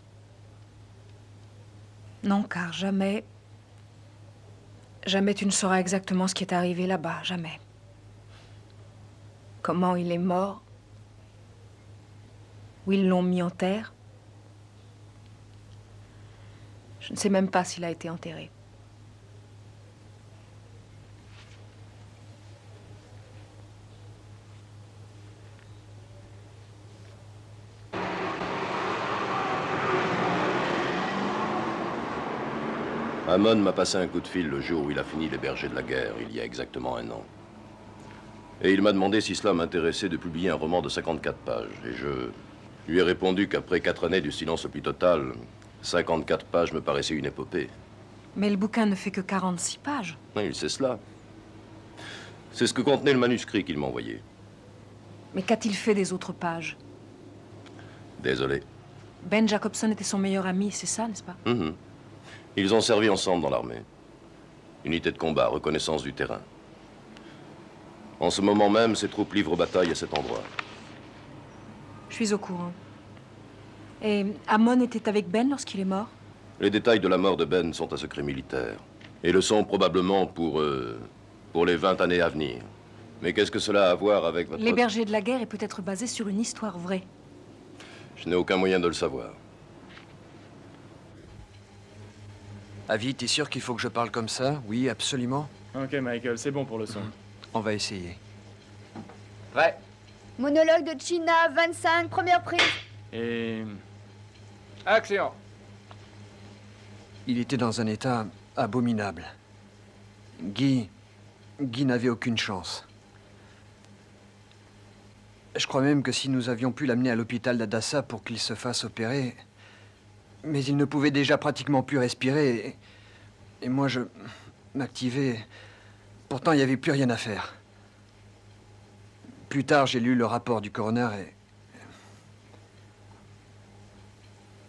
Non, car jamais Jamais tu ne sauras exactement ce qui est arrivé là-bas, jamais. Comment il est mort, où ils l'ont mis en terre. Je ne sais même pas s'il a été enterré. Amon m'a passé un coup de fil le jour où il a fini Les Bergers de la guerre, il y a exactement 1 an. Et il m'a demandé si cela m'intéressait de publier un roman de 54 pages. Et je lui ai répondu qu'après 4 années du silence le plus total, 54 pages me paraissaient une épopée. Mais le bouquin ne fait que 46 pages. Oui, il sait cela. C'est ce que contenait le manuscrit qu'il m'a envoyé. Mais qu'a-t-il fait des autres pages? Désolé. Ben Jacobson était son meilleur ami, c'est ça, n'est-ce pas? Ils ont servi ensemble dans l'armée. Unité de combat, reconnaissance du terrain. En ce moment même, ses troupes livrent bataille à cet endroit. Je suis au courant. Et Amon était avec Ben lorsqu'il est mort? Les détails de la mort de Ben sont un secret militaire. Et le sont probablement pour les 20 années à venir. Mais qu'est-ce que cela a à voir avec votre... Les Bergers de la guerre est peut-être basé sur une histoire vraie. Je n'ai aucun moyen de le savoir. Avi, t'es sûr qu'il faut que je parle comme ça? Oui, absolument. Ok, Michael, c'est bon pour le son. On va essayer. Prêt. Monologue de China, 25, première prise. Et... action. Il était dans un état abominable. Guy n'avait aucune chance. Je crois même que si nous avions pu l'amener à l'hôpital d'Adassa pour qu'il se fasse opérer... Mais il ne pouvait déjà pratiquement plus respirer. Et moi, je m'activais. Pourtant, il n'y avait plus rien à faire. Plus tard, j'ai lu le rapport du coroner et...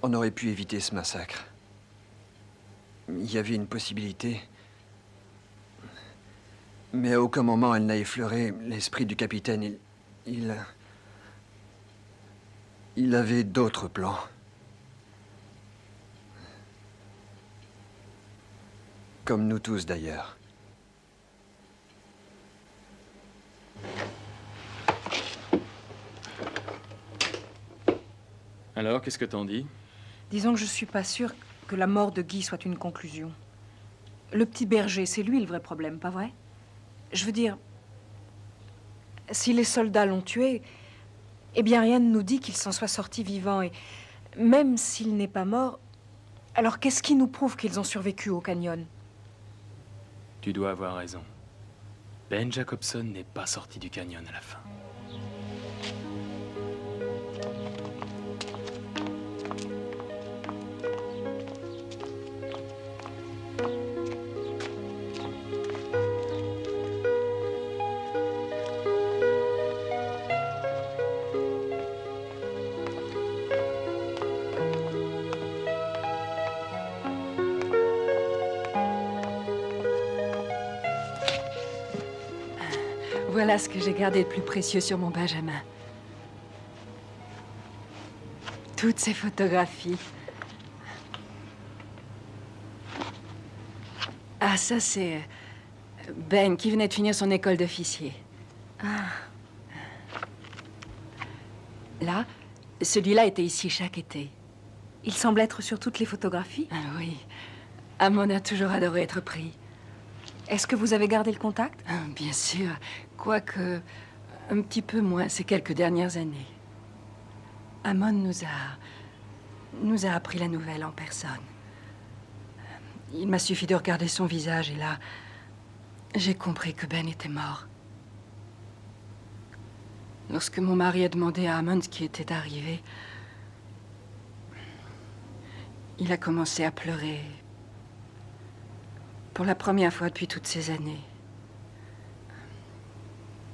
On aurait pu éviter ce massacre. Il y avait une possibilité. Mais à aucun moment, elle n'a effleuré l'esprit du capitaine. Il avait d'autres plans. Comme nous tous, d'ailleurs. Alors, qu'est-ce que t'en dis? Disons que je suis pas sûre que la mort de Guy soit une conclusion. Le petit berger, c'est lui le vrai problème, pas vrai? Je veux dire, si les soldats l'ont tué, eh bien rien ne nous dit qu'il s'en soit sorti vivant. Et même s'il n'est pas mort, alors qu'est-ce qui nous prouve qu'ils ont survécu au canyon? Tu dois avoir raison. Ben Jacobson n'est pas sorti du canyon à la fin. Voilà ce que j'ai gardé de plus précieux sur mon Benjamin. Toutes ces photographies. Ah, ça c'est Ben qui venait de finir son école d'officier. Ah. Là, celui-là était ici chaque été. Il semble être sur toutes les photographies? Ah oui. Amon a toujours adoré être pris. Est-ce que vous avez gardé le contact? Bien sûr, quoique un petit peu moins ces quelques dernières années. Amon nous a appris la nouvelle en personne. Il m'a suffi de regarder son visage et là, j'ai compris que Ben était mort. Lorsque mon mari a demandé à Amon ce qui était arrivé, il a commencé à pleurer. Pour la première fois depuis toutes ces années.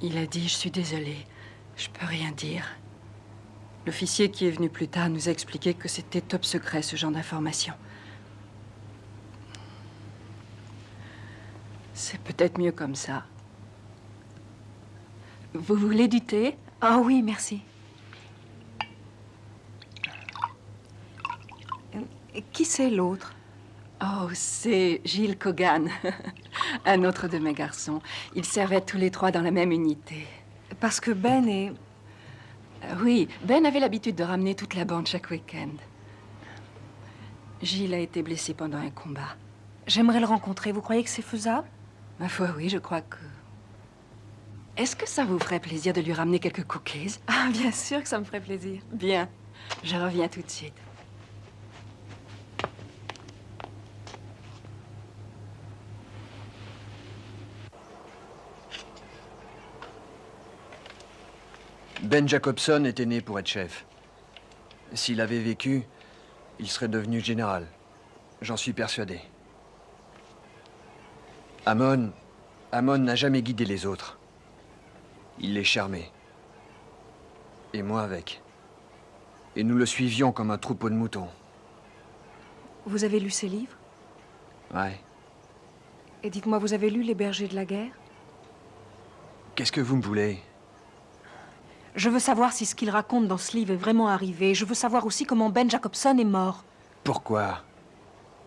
Il a dit, je suis désolé, je peux rien dire. L'officier qui est venu plus tard nous a expliqué que c'était top secret, ce genre d'information. C'est peut-être mieux comme ça. Vous voulez du thé? Ah oui, merci. Qui c'est l'autre? Oh, c'est Gilles Cogan, un autre de mes garçons. Ils servaient tous les trois dans la même unité. Parce que Ben est... Oui, Ben avait l'habitude de ramener toute la bande chaque week-end. Gilles a été blessé pendant un combat. J'aimerais le rencontrer. Vous croyez que c'est faisable? Ma foi, oui, je crois que... Est-ce que ça vous ferait plaisir de lui ramener quelques cookies? Ah, bien sûr que ça me ferait plaisir. Bien. Je reviens tout de suite. Ben Jacobson était né pour être chef. S'il avait vécu, il serait devenu général. J'en suis persuadé. Amon n'a jamais guidé les autres. Il les charmait. Et moi avec. Et nous le suivions comme un troupeau de moutons. Vous avez lu ses livres? Ouais. Et dites-moi, vous avez lu Les bergers de la guerre? Qu'est-ce que vous me voulez? Je veux savoir si ce qu'il raconte dans ce livre est vraiment arrivé. Je veux savoir aussi comment Ben Jacobson est mort. Pourquoi?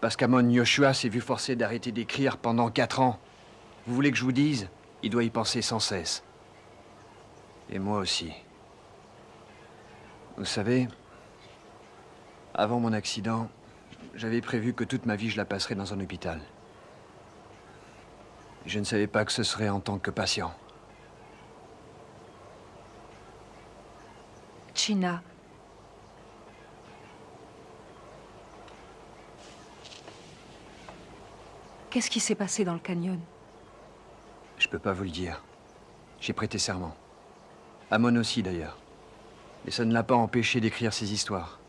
Parce qu'Amon Yoshua s'est vu forcé d'arrêter d'écrire pendant 4 ans. Vous voulez que je vous dise? Il doit y penser sans cesse. Et moi aussi. Vous savez, avant mon accident, j'avais prévu que toute ma vie je la passerais dans un hôpital. Je ne savais pas que ce serait en tant que patient. China. Qu'est-ce qui s'est passé dans le canyon? Je peux pas vous le dire. J'ai prêté serment. Amon aussi, d'ailleurs. Mais ça ne l'a pas empêché d'écrire ses histoires.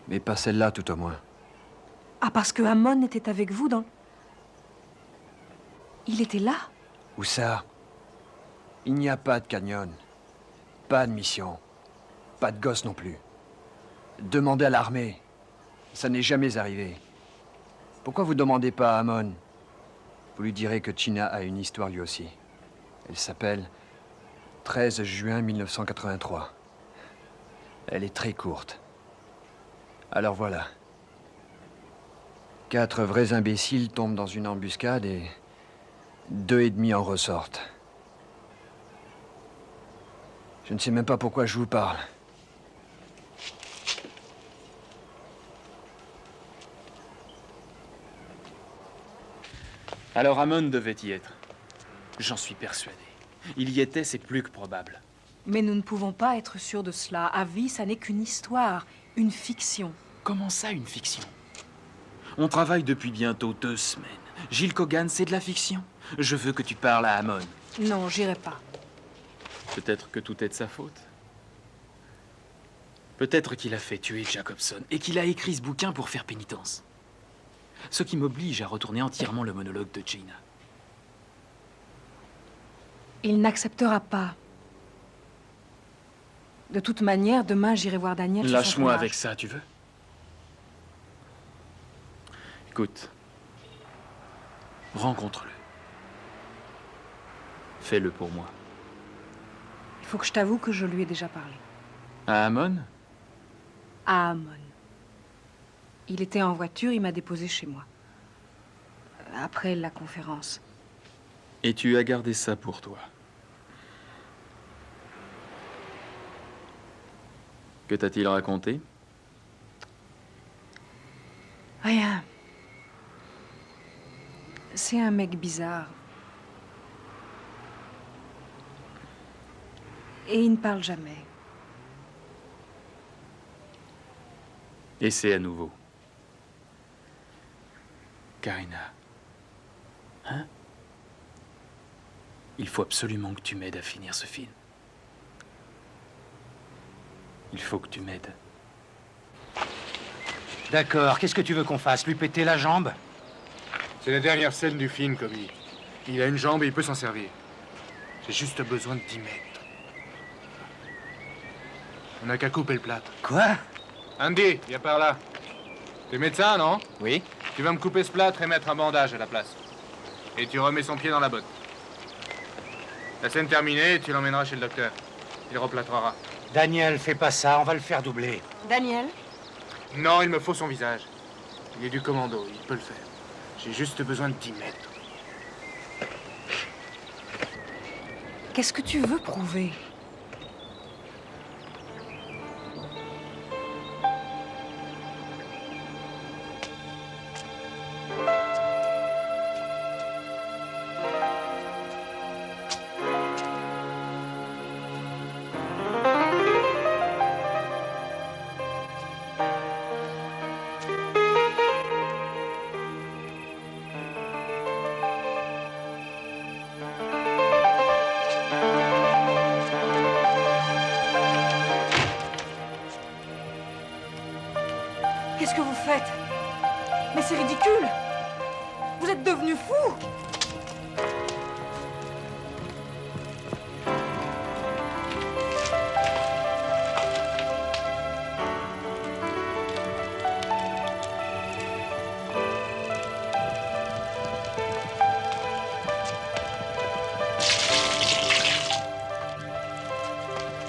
Mais pas celle-là, tout au moins. Ah, parce que Amon était avec vous dans... Il était là? Où ça? Il n'y a pas de canyon. Pas de mission. Pas de gosse non plus. Demandez à l'armée. Ça n'est jamais arrivé. Pourquoi vous demandez pas à Amon? Vous lui direz que China a une histoire lui aussi. Elle s'appelle 13 juin 1983. Elle est très courte. Alors voilà. 4 vrais imbéciles tombent dans une embuscade et 2 et demi en ressortent. Je ne sais même pas pourquoi je vous parle. Alors Amon devait y être. J'en suis persuadé. Il y était, c'est plus que probable. Mais nous ne pouvons pas être sûrs de cela. À vie, ça n'est qu'une histoire, une fiction. Comment ça, une fiction? On travaille depuis bientôt 2 semaines. Gilles Cogan, c'est de la fiction. Je veux que tu parles à Amon. Non, j'irai pas. Peut-être que tout est de sa faute. Peut-être qu'il a fait tuer Jacobson et qu'il a écrit ce bouquin pour faire pénitence. Ce qui m'oblige à retourner entièrement le monologue de Gina. Il n'acceptera pas. De toute manière, demain, j'irai voir Daniel. Lâche-moi avec ça, tu veux? Écoute. Rencontre-le. Fais-le pour moi. Il faut que je t'avoue que je lui ai déjà parlé. À Amon? À Amon. Il était en voiture, il m'a déposé chez moi. Après la conférence. Et tu as gardé ça pour toi. Que t'a-t-il raconté? Rien. C'est un mec bizarre. Et il ne parle jamais. Et c'est à nouveau. Karina. Hein? Il faut absolument que tu m'aides à finir ce film. Il faut que tu m'aides. D'accord, qu'est-ce que tu veux qu'on fasse? Lui péter la jambe? C'est la dernière scène du film, Kobe. Il a une jambe et il peut s'en servir. J'ai juste besoin de 10 mètres. On n'a qu'à couper le plâtre. Quoi? Andy, viens par là. T'es médecin, non? Oui. Tu vas me couper ce plâtre et mettre un bandage à la place. Et tu remets son pied dans la botte. La scène terminée, tu l'emmèneras chez le docteur. Il replâtrera. Daniel, fais pas ça, on va le faire doubler. Daniel? Non, il me faut son visage. Il est du commando, il peut le faire. J'ai juste besoin de t'y mettre. Qu'est-ce que tu veux prouver? Qu'est-ce que vous faites? Mais c'est ridicule! Vous êtes devenu fou!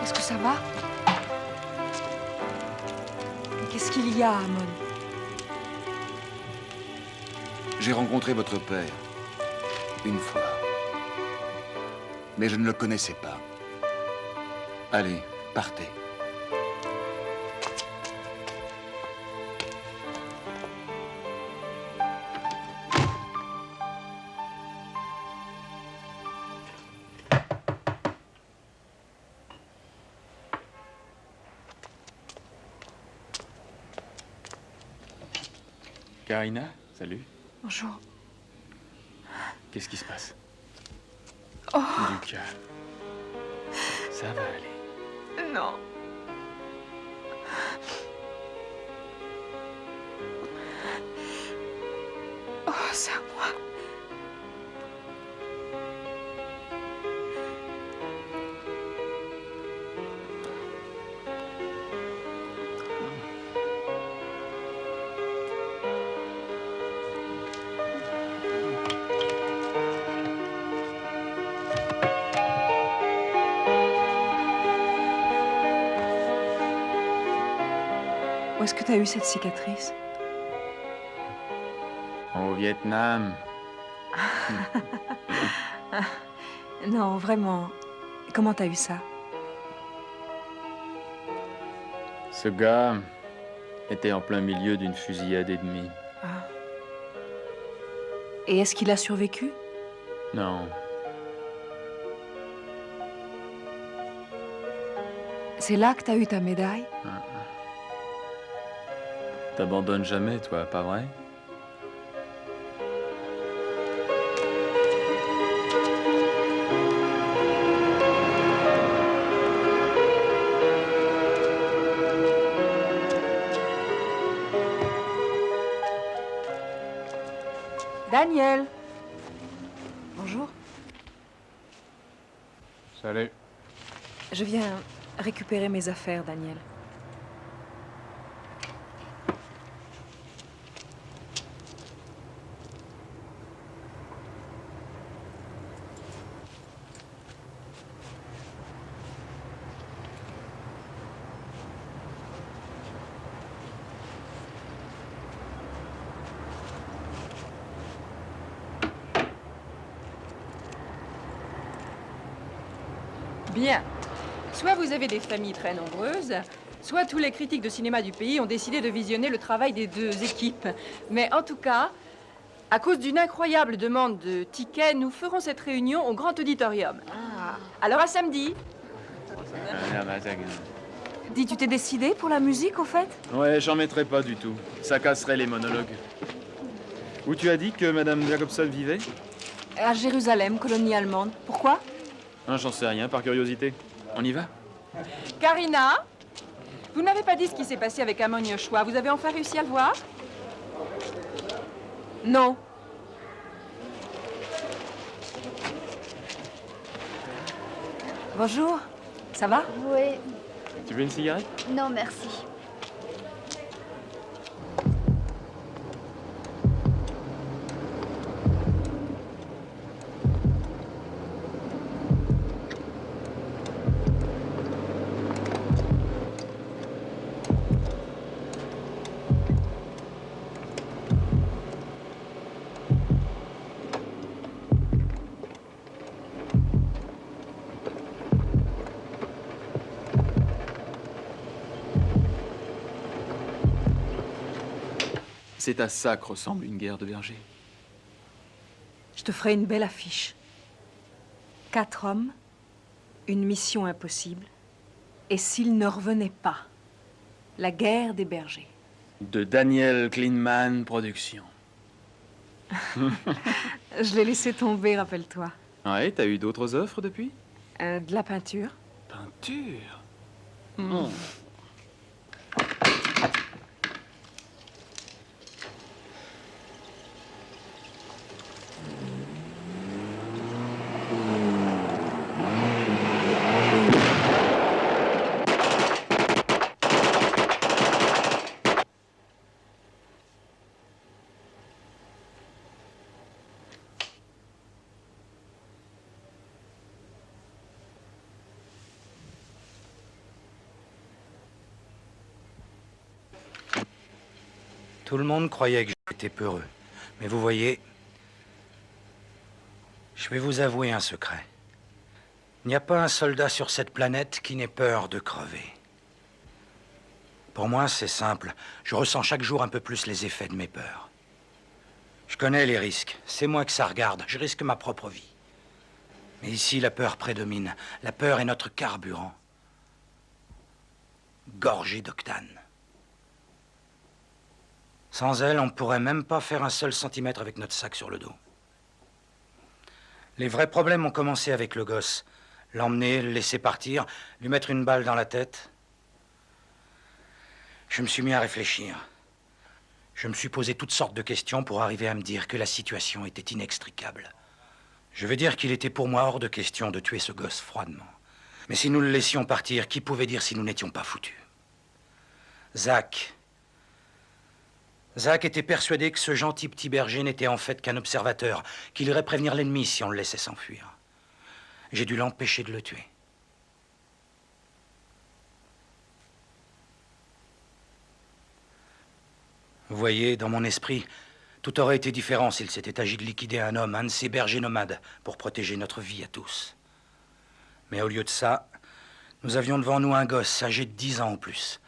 Est-ce que ça va? Qu'est-ce qu'il y a, Amon? J'ai rencontré votre père une fois. Mais je ne le connaissais pas. Allez, partez. Karina, salut. Bonjour. Qu'est-ce qui se passe? Oh. Du calme. Ça va aller. Non. Oh, c'est à moi. Où est-ce que tu as eu cette cicatrice? Au Vietnam. Non, vraiment. Comment t'as eu ça? Ce gars était en plein milieu d'une fusillade ennemie. Ah. Et est-ce qu'il a survécu? Non. C'est là que t'as eu ta médaille? T'abandonnes jamais, toi, pas vrai? Daniel. Bonjour. Salut. Je viens récupérer mes affaires, Daniel. Bien. Soit vous avez des familles très nombreuses, soit tous les critiques de cinéma du pays ont décidé de visionner le travail des deux équipes. Mais en tout cas, à cause d'une incroyable demande de tickets, nous ferons cette réunion au grand auditorium. Alors à samedi. Dis, tu t'es décidé pour la musique, au fait? Ouais, j'en mettrai pas du tout. Ça casserait les monologues. Où tu as dit que Madame Jacobson vivait? À Jérusalem, colonie allemande. Pourquoi? J'en sais rien, par curiosité. On y va? Karina, vous n'avez pas dit ce qui s'est passé avec Amon Yoshua. Vous avez enfin réussi à le voir? Non. Bonjour. Ça va? Oui. Tu veux une cigarette? Non, merci. C'est à ça que ressemble une guerre de bergers. Je te ferai une belle affiche. 4 hommes, une mission impossible, et s'ils ne revenaient pas, la guerre des bergers. De Daniel Kleinman Productions. Je l'ai laissé tomber, rappelle-toi. Ouais, t'as eu d'autres offres depuis? De la peinture. Peinture? Tout le monde croyait que j'étais peureux. Mais vous voyez, je vais vous avouer un secret. Il n'y a pas un soldat sur cette planète qui n'ait peur de crever. Pour moi, c'est simple. Je ressens chaque jour un peu plus les effets de mes peurs. Je connais les risques. C'est moi que ça regarde. Je risque ma propre vie. Mais ici, la peur prédomine. La peur est notre carburant. Gorgé d'octane. Sans elle, on ne pourrait même pas faire un seul centimètre avec notre sac sur le dos. Les vrais problèmes ont commencé avec le gosse. L'emmener, le laisser partir, lui mettre une balle dans la tête. Je me suis mis à réfléchir. Je me suis posé toutes sortes de questions pour arriver à me dire que la situation était inextricable. Je veux dire qu'il était pour moi hors de question de tuer ce gosse froidement. Mais si nous le laissions partir, qui pouvait dire si nous n'étions pas foutus? Zach était persuadé que ce gentil petit berger n'était en fait qu'un observateur, qu'il irait prévenir l'ennemi si on le laissait s'enfuir. J'ai dû l'empêcher de le tuer. Vous voyez, dans mon esprit, tout aurait été différent s'il s'était agi de liquider un homme, un de ces bergers nomades, pour protéger notre vie à tous. Mais au lieu de ça, nous avions devant nous un gosse âgé de 10 ans ou plus,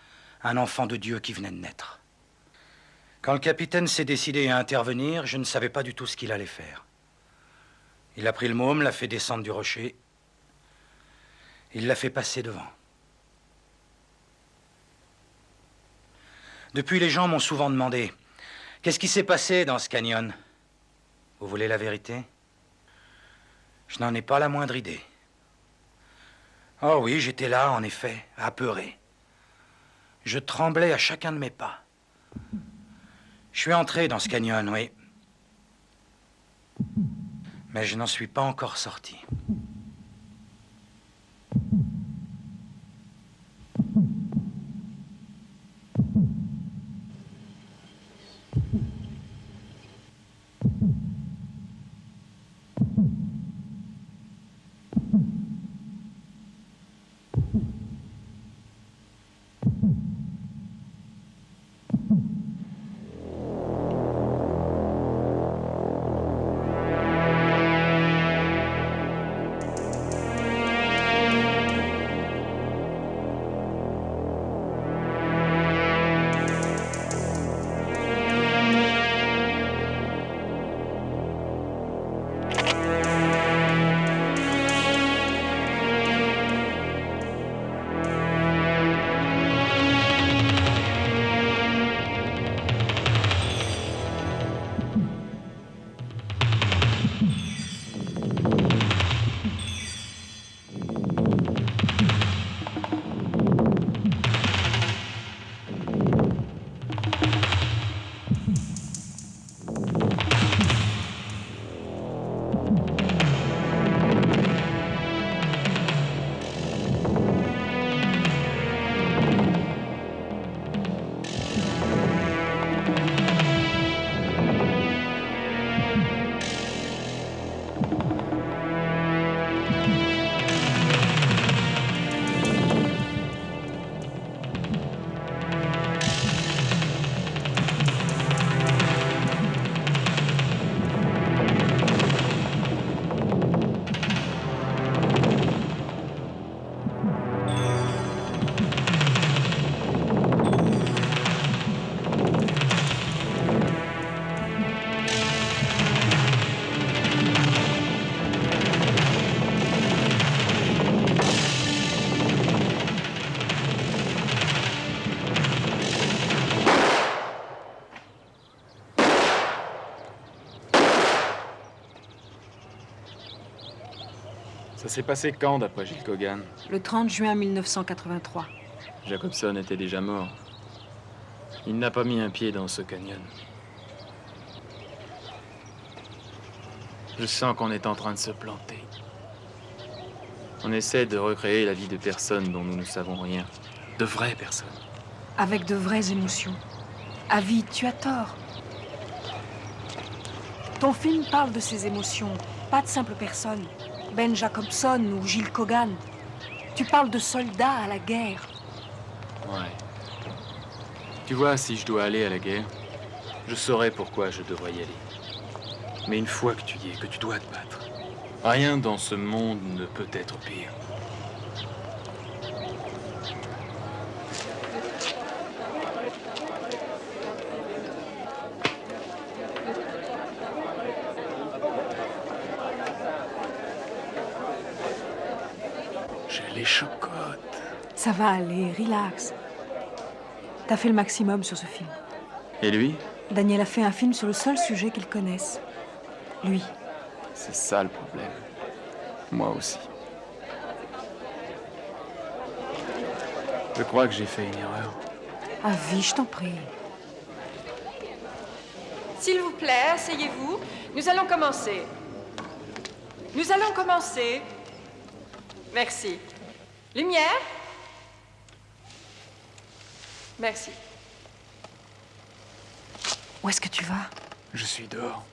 un enfant de Dieu qui venait de naître. Quand le capitaine s'est décidé à intervenir, je ne savais pas du tout ce qu'il allait faire. Il a pris le môme, l'a fait descendre du rocher. Il l'a fait passer devant. Depuis, les gens m'ont souvent demandé « Qu'est-ce qui s'est passé dans ce canyon ?» Vous voulez la vérité? Je n'en ai pas la moindre idée. Oh oui, j'étais là, en effet, apeuré. Je tremblais à chacun de mes pas. Je suis entré dans ce canyon, oui. Mais je n'en suis pas encore sorti. s'est passé quand, d'après Gilles Kogan? Le 30 juin 1983. Jacobson était déjà mort. Il n'a pas mis un pied dans ce canyon. Je sens qu'on est en train de se planter. On essaie de recréer la vie de personnes dont nous ne savons rien. De vraies personnes. Avec de vraies émotions. Avid, tu as tort. Ton film parle de ces émotions, pas de simples personnes. Ben Jacobson ou Gilles Kogan. Tu parles de soldats à la guerre. Ouais. Tu vois, si je dois aller à la guerre, je saurais pourquoi je devrais y aller. Mais une fois que tu y es, que tu dois te battre, rien dans ce monde ne peut être pire. J'ai les chocottes. Ça va aller, relax. T'as fait le maximum sur ce film. Et lui? Daniel a fait un film sur le seul sujet qu'il connaisse. Lui. C'est ça le problème. Moi aussi. Je crois que j'ai fait une erreur. Avis, je t'en prie. S'il vous plaît, asseyez-vous. Nous allons commencer. Nous allons commencer. Merci. Lumière. Merci. Où est-ce que tu vas? Je suis dehors.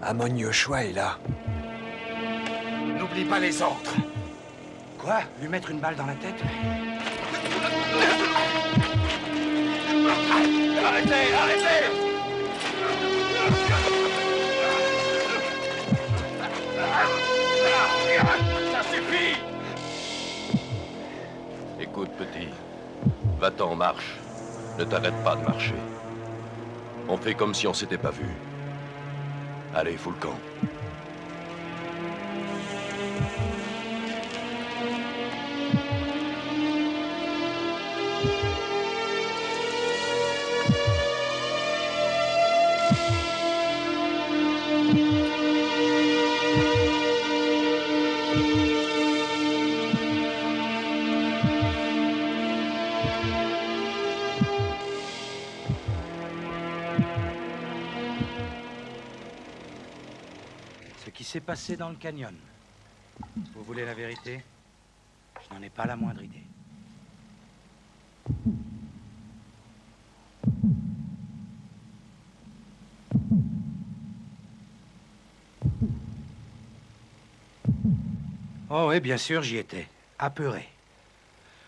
Amon Yoshua est là. N'oublie pas les autres. Quoi? Lui mettre une balle dans la tête? Arrêtez, arrêtez! Ça suffit! Écoute, petit. Va-t'en, marche. Ne t'arrête pas de marcher. On fait comme si on s'était pas vu. Allez, fous le camp. Ce qui s'est passé dans le canyon. Vous voulez la vérité? Je n'en ai pas la moindre idée. Oh oui, bien sûr, j'y étais. Apeuré.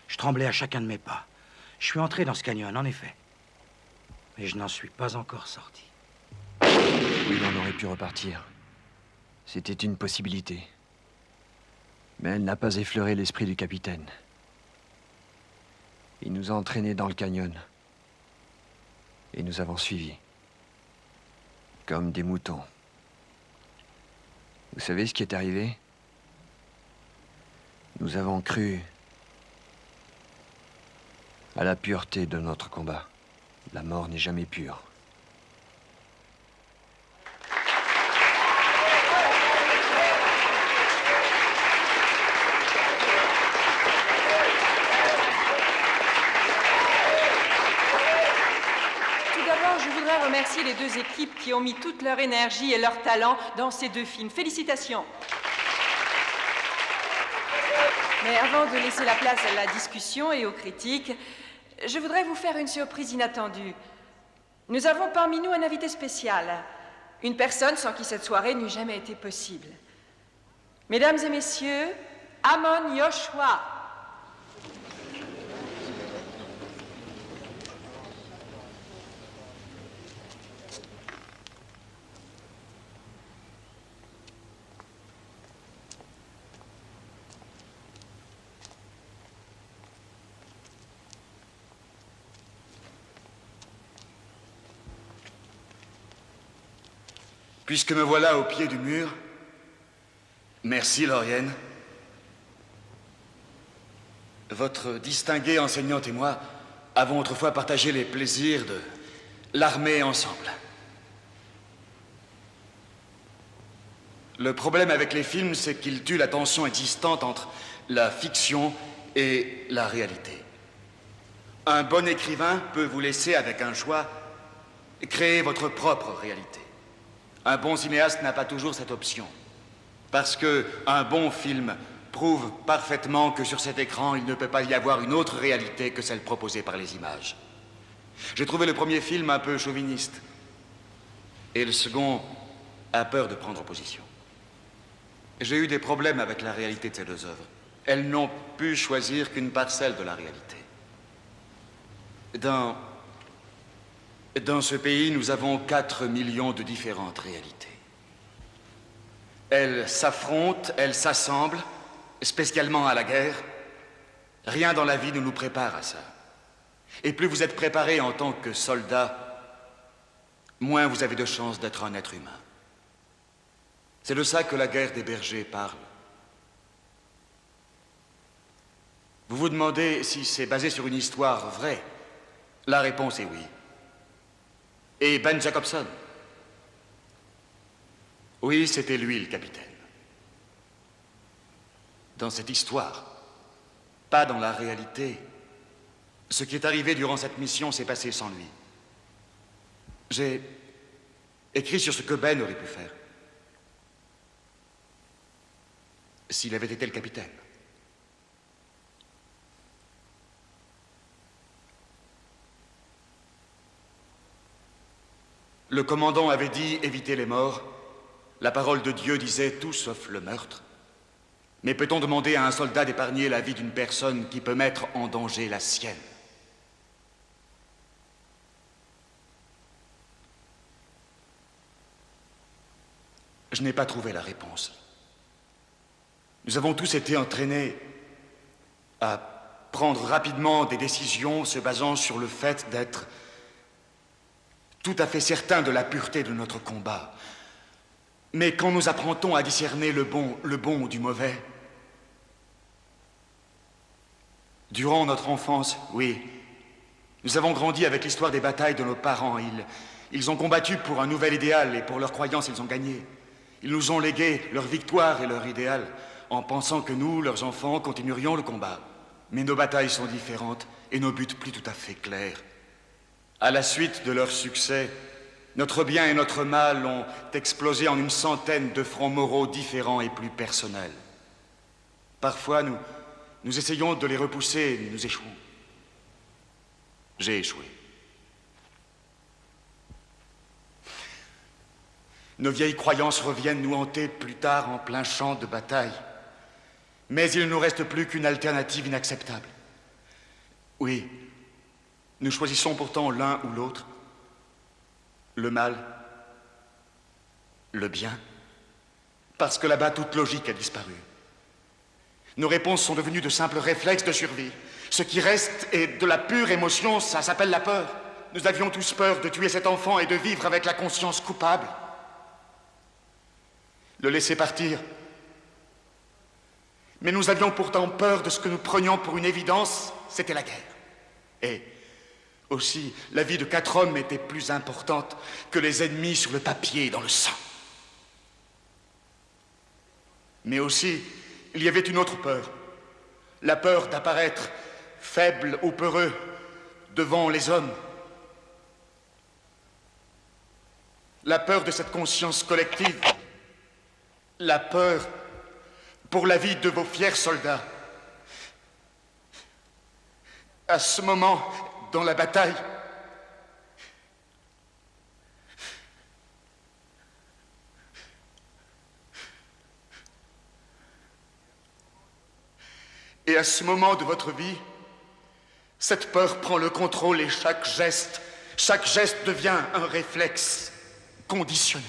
Je tremblais à chacun de mes pas. Je suis entré dans ce canyon, en effet. Mais je n'en suis pas encore sorti. Oui, on aurait pu repartir. C'était une possibilité. Mais elle n'a pas effleuré l'esprit du capitaine. Il nous a entraînés dans le canyon. Et nous avons suivi. Comme des moutons. Vous savez ce qui est arrivé? Nous avons cru à la pureté de notre combat. La mort n'est jamais pure. Remercier les deux équipes qui ont mis toute leur énergie et leur talent dans ces deux films. Félicitations. Mais avant de laisser la place à la discussion et aux critiques, je voudrais vous faire une surprise inattendue. Nous avons parmi nous un invité spécial. Une personne sans qui cette soirée n'eût jamais été possible. Mesdames et messieurs, Amon Yoshua. Puisque me voilà au pied du mur, merci, Laurienne. Votre distinguée enseignante et moi avons autrefois partagé les plaisirs de l'armée ensemble. Le problème avec les films, c'est qu'ils tuent la tension existante entre la fiction et la réalité. Un bon écrivain peut vous laisser, avec un choix, créer votre propre réalité. Un bon cinéaste n'a pas toujours cette option. Parce qu'un bon film prouve parfaitement que sur cet écran, il ne peut pas y avoir une autre réalité que celle proposée par les images. J'ai trouvé le premier film un peu chauviniste. Et le second a peur de prendre position. J'ai eu des problèmes avec la réalité de ces deux œuvres. Elles n'ont pu choisir qu'une parcelle de la réalité. Dans ce pays, nous avons 4 millions de différentes réalités. Elles s'affrontent, elles s'assemblent, spécialement à la guerre. Rien dans la vie ne nous prépare à ça. Et plus vous êtes préparé en tant que soldat, moins vous avez de chances d'être un être humain. C'est de ça que la guerre des bergers parle. Vous vous demandez si c'est basé sur une histoire vraie. La réponse est oui. Et Ben Jacobson? Oui, c'était lui le capitaine. Dans cette histoire, pas dans la réalité. Ce qui est arrivé durant cette mission s'est passé sans lui. J'ai écrit sur ce que Ben aurait pu faire. S'il avait été le capitaine. Le commandant avait dit éviter les morts. La parole de Dieu disait tout sauf le meurtre. Mais peut-on demander à un soldat d'épargner la vie d'une personne qui peut mettre en danger la sienne? Je n'ai pas trouvé la réponse. Nous avons tous été entraînés à prendre rapidement des décisions se basant sur le fait d'être tout à fait certains de la pureté de notre combat. Mais quand nous apprend-on à discerner le bon du mauvais? Durant notre enfance, oui, nous avons grandi avec l'histoire des batailles de nos parents. Ils ont combattu pour un nouvel idéal et pour leur croyance, ils ont gagné. Ils nous ont légué leur victoire et leur idéal en pensant que nous, leurs enfants, continuerions le combat. Mais nos batailles sont différentes et nos buts plus tout à fait clairs. À la suite de leur succès, notre bien et notre mal ont explosé en une centaine de fronts moraux différents et plus personnels. Parfois, nous essayons de les repousser, mais nous échouons. J'ai échoué. Nos vieilles croyances reviennent nous hanter plus tard en plein champ de bataille. Mais il ne nous reste plus qu'une alternative inacceptable. Oui, nous choisissons pourtant l'un ou l'autre. Le mal, le bien, parce que là-bas, toute logique a disparu. Nos réponses sont devenues de simples réflexes de survie. Ce qui reste est de la pure émotion, ça s'appelle la peur. Nous avions tous peur de tuer cet enfant et de vivre avec la conscience coupable. Le laisser partir. Mais nous avions pourtant peur de ce que nous prenions pour une évidence, c'était la guerre. Et aussi, la vie de 4 hommes était plus importante que les ennemis sur le papier et dans le sang. Mais aussi, il y avait une autre peur. La peur d'apparaître faible ou peureux devant les hommes. La peur de cette conscience collective. La peur pour la vie de vos fiers soldats. À ce moment, dans la bataille, et à ce moment de votre vie, cette peur prend le contrôle et chaque geste devient un réflexe conditionné.